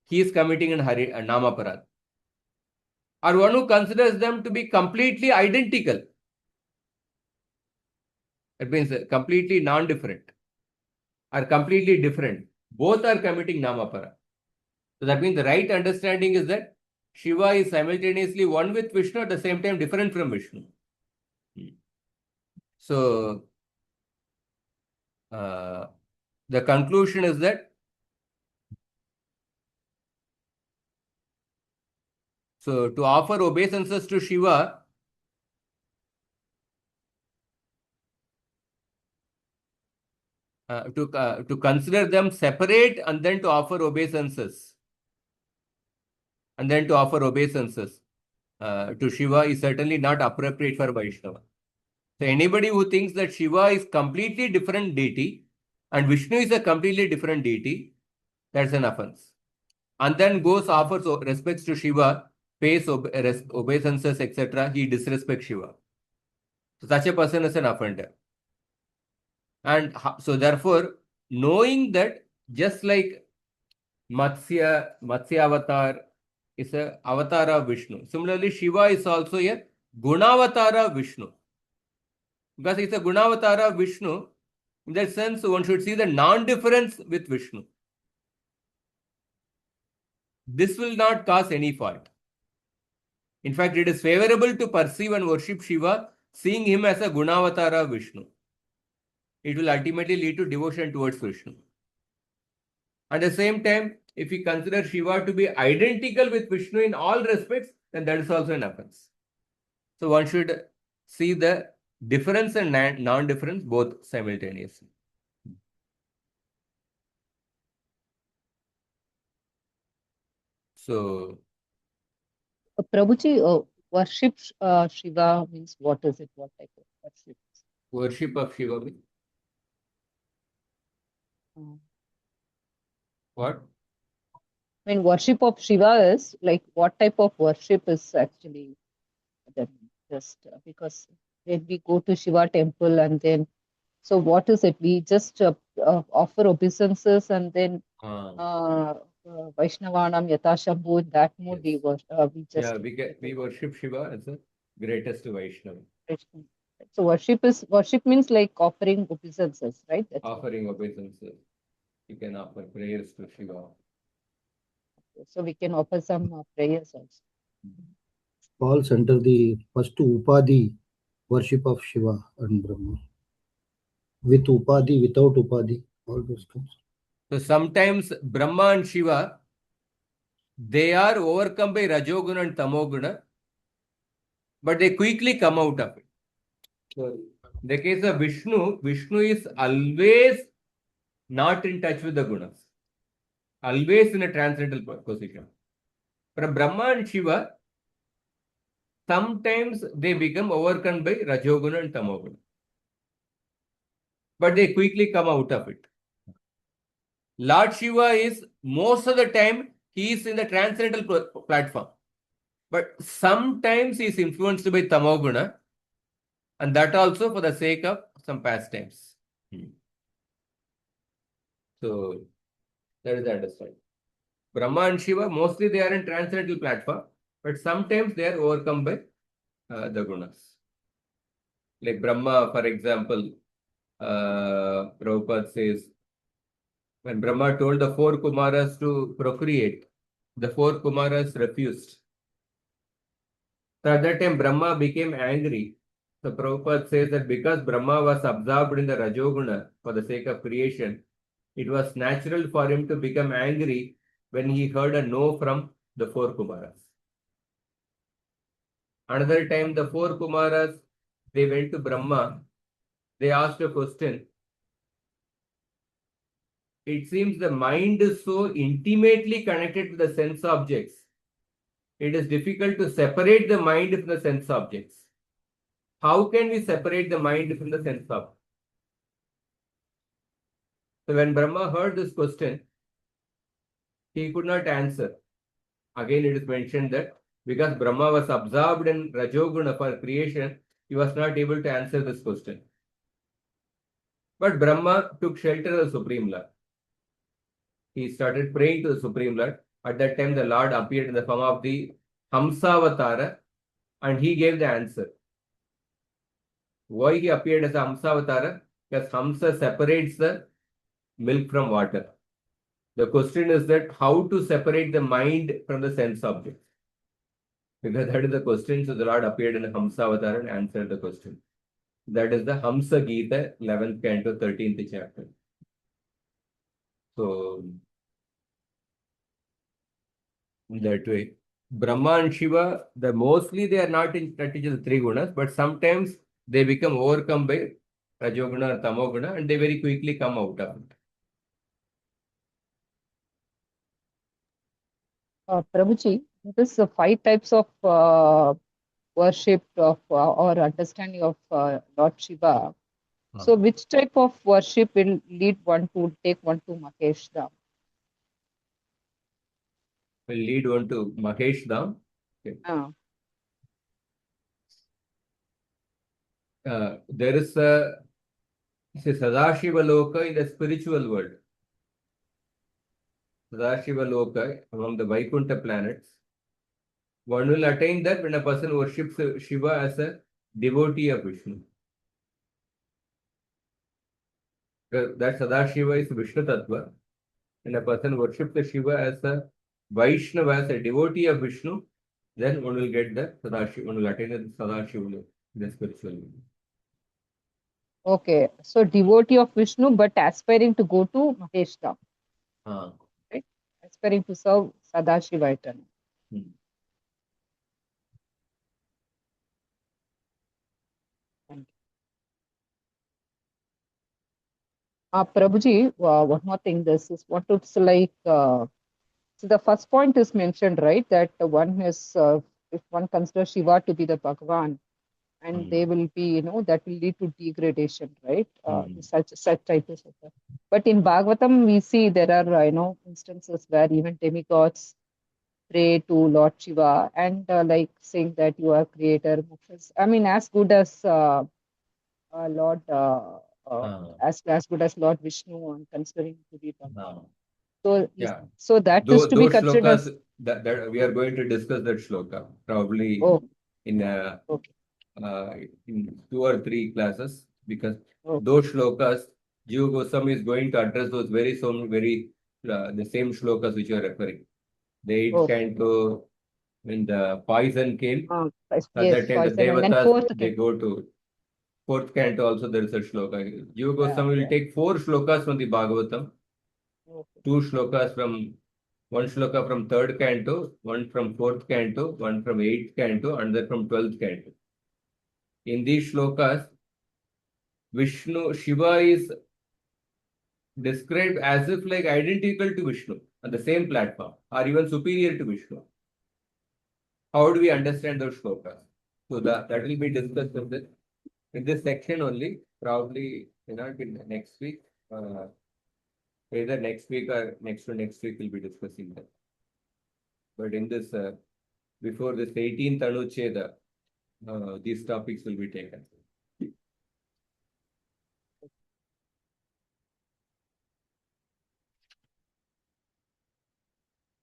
He is committing a Namaparad. Or one who considers them to be completely identical. That means completely non-different or completely different. Both are committing Namaparad. So that means the right understanding is that Shiva is simultaneously one with Vishnu, at the same time different from Vishnu. So the conclusion is that to offer obeisances to Shiva, to consider them separate and then to offer obeisances, to Shiva is certainly not appropriate for Vaishnava. So anybody who thinks that Shiva is completely different deity and Vishnu is a completely different deity, that's an offense. And then goes offers respects to Shiva, pays obeisances, etc. He disrespects Shiva. So such a person is an offender. And so therefore, knowing that just like Matsya avatar is a avatar of Vishnu. Similarly, Shiva is also a Gunavatara Vishnu. Because it's a Gunavatara Vishnu, in that sense, one should see the non-difference with Vishnu. This will not cause any fault. In fact, it is favorable to perceive and worship Shiva, seeing him as a Gunavatara Vishnu. It will ultimately lead to devotion towards Vishnu. At the same time, if we consider Shiva to be identical with Vishnu in all respects, then that is also an offense. So one should see the difference and non-difference both simultaneously. So, Prabhuji, worship Shiva means what is it? What type of worship? worship of Shiva means what? I mean, worship of Shiva is like what type of worship is actually done? Just because when we go to Shiva temple and then, so what is it? We just offer obeisances and then Vaishnavanam Yatashambhu, in that mode Yes. we just we worship Shiva as the greatest Vaishnava. So worship means like offering obeisances, right? That's offering obeisances. You can offer prayers to Shiva. so we can offer some prayers also. Falls under the first Upadhi, worship of Shiva and Brahma. With Upadhi, without Upadhi, all those things. So sometimes Brahma and Shiva, they are overcome by Rajoguna and Tamoguna, but they quickly come out of it. So in the case of Vishnu, Vishnu is always not in touch with the gunas, always in a transcendental position. For Brahma and Shiva, sometimes they become overcome by Rajoguna and Tamoguna, but they quickly come out of it. Lord Shiva is most of the time he is in the transcendental platform, but sometimes he is influenced by Tamoguna, and that also for the sake of some pastimes. So that is the understanding. Brahma and Shiva, mostly they are in transcendental platform, but sometimes they are overcome by the gunas. Like Brahma, for example, Prabhupada says, when Brahma told the four Kumaras to procreate, the four Kumaras refused. So at that time, Brahma became angry. So Prabhupada says that because Brahma was absorbed in the Rajoguna for the sake of creation, it was natural for him to become angry when he heard a no from the four Kumaras. Another time, the four Kumaras, they went to Brahma. They asked a question. It seems the mind is so intimately connected to the sense objects. It is difficult to separate the mind from the sense objects. How can we separate the mind from the sense objects? So when Brahma heard this question, he could not answer. Again, it is mentioned that because Brahma was absorbed in Rajoguna for creation, he was not able to answer this question. But Brahma took shelter of the Supreme Lord. He started praying to the Supreme Lord. At that time, the Lord appeared in the form of the Hamsavatara and he gave the answer. Why he appeared as a Hamsavatara? Because Hamsa separates the milk from water. The question is that how to separate the mind from the sense objects? Because that is the question. So the Lord appeared in a Hamsavatara and answered the question. That is the Hamsa Gita, 11th canto, 13th chapter. So, that way, Brahma and Shiva, mostly they are not in touch with the three gunas, but sometimes they become overcome by Rajoguna or Tamoguna and they very quickly come out of it. Prabhuji, this 5 types of worship of or understanding of Lord Shiva. So which type of worship will lead one to take one to Mahesh Dham? Will lead one to Mahesh Dham. Okay. There is a Sadashiva Loka in the spiritual world. Sadashiva Loka among the Vaikuntha planets. One will attain that when a person worships Shiva as a devotee of Vishnu. That Sadashiva is Vishnu Tattva. When a person worships the Shiva as a Vaishnava, as a devotee of Vishnu, then one will get the Sadashiva, one will attain the Sadashiva, the spiritual world. Okay, so devotee of Vishnu, but aspiring to go to Mahesh Dham. Right? Aspiring to serve Sadashiva eternal. Prabhuji, one more thing, this is what it's like. So the first point is mentioned, right? That one is, if one considers Shiva to be the Bhagavan, and they will be, that will lead to degradation, right? Such types of stuff. But in Bhagavatam, we see there are, instances where even demigods pray to Lord Shiva and like saying that you are creator. I mean, as good as Lord, as good as Lord Vishnu, and considering to be Bhagavan. So, yeah. So that is to be considered as. That we are going to discuss that shloka probably in 2 or 3 classes, because those shlokas, Jiva Goswami is going to address those very the same shlokas which you are referring. The 8th canto, when the poison came, at that time the Devatas, they go to 4th canto also there is a shloka. Jiva Goswami will take 4 shlokas from the Bhagavatam, 2 shlokas from, 1 shloka from 3rd canto, 1 from 4th canto, 1 from 8th canto, and then from 12th canto. In these shlokas, Shiva is described as if like identical to Vishnu on the same platform or even superior to Vishnu. How do we understand those shlokas? So that will be discussed in this section only, probably not in next week. Either next week or next to next week we'll be discussing that. But in this, before this 18th anuccheda, these topics will be taken.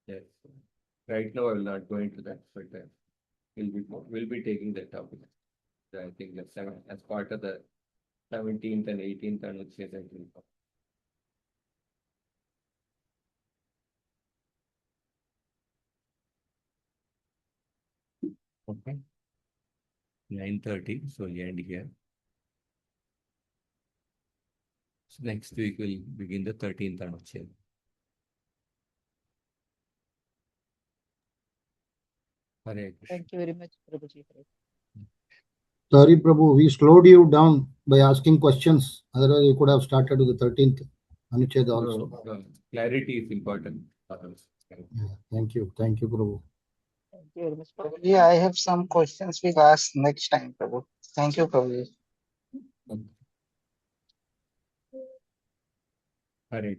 Yes. Right now I will not go into that, but we'll be taking that topic. I think that's as part of the 17th and 18th anuccheda. Okay. 9:30, so we end here. So next week we'll begin the 13th anuccheda. Hare Krishna. Thank you very much, Prabhuji. Sorry, Prabhu, we slowed you down by asking questions. Otherwise, you could have started with the 13th Anucheda also. No, clarity is important. Yeah, thank you. Thank you, Prabhu. Thank you very much, Prabhuji. Yeah, I have some questions we'll ask next time, Prabhu. Thank you, Prabhu. Hare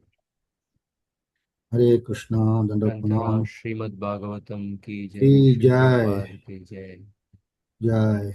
Hare Krishna, Grantara Dandapanam. Srimad Bhagavatam ki jai, Ki Shri jai. Prabhupada ki jai. Jai.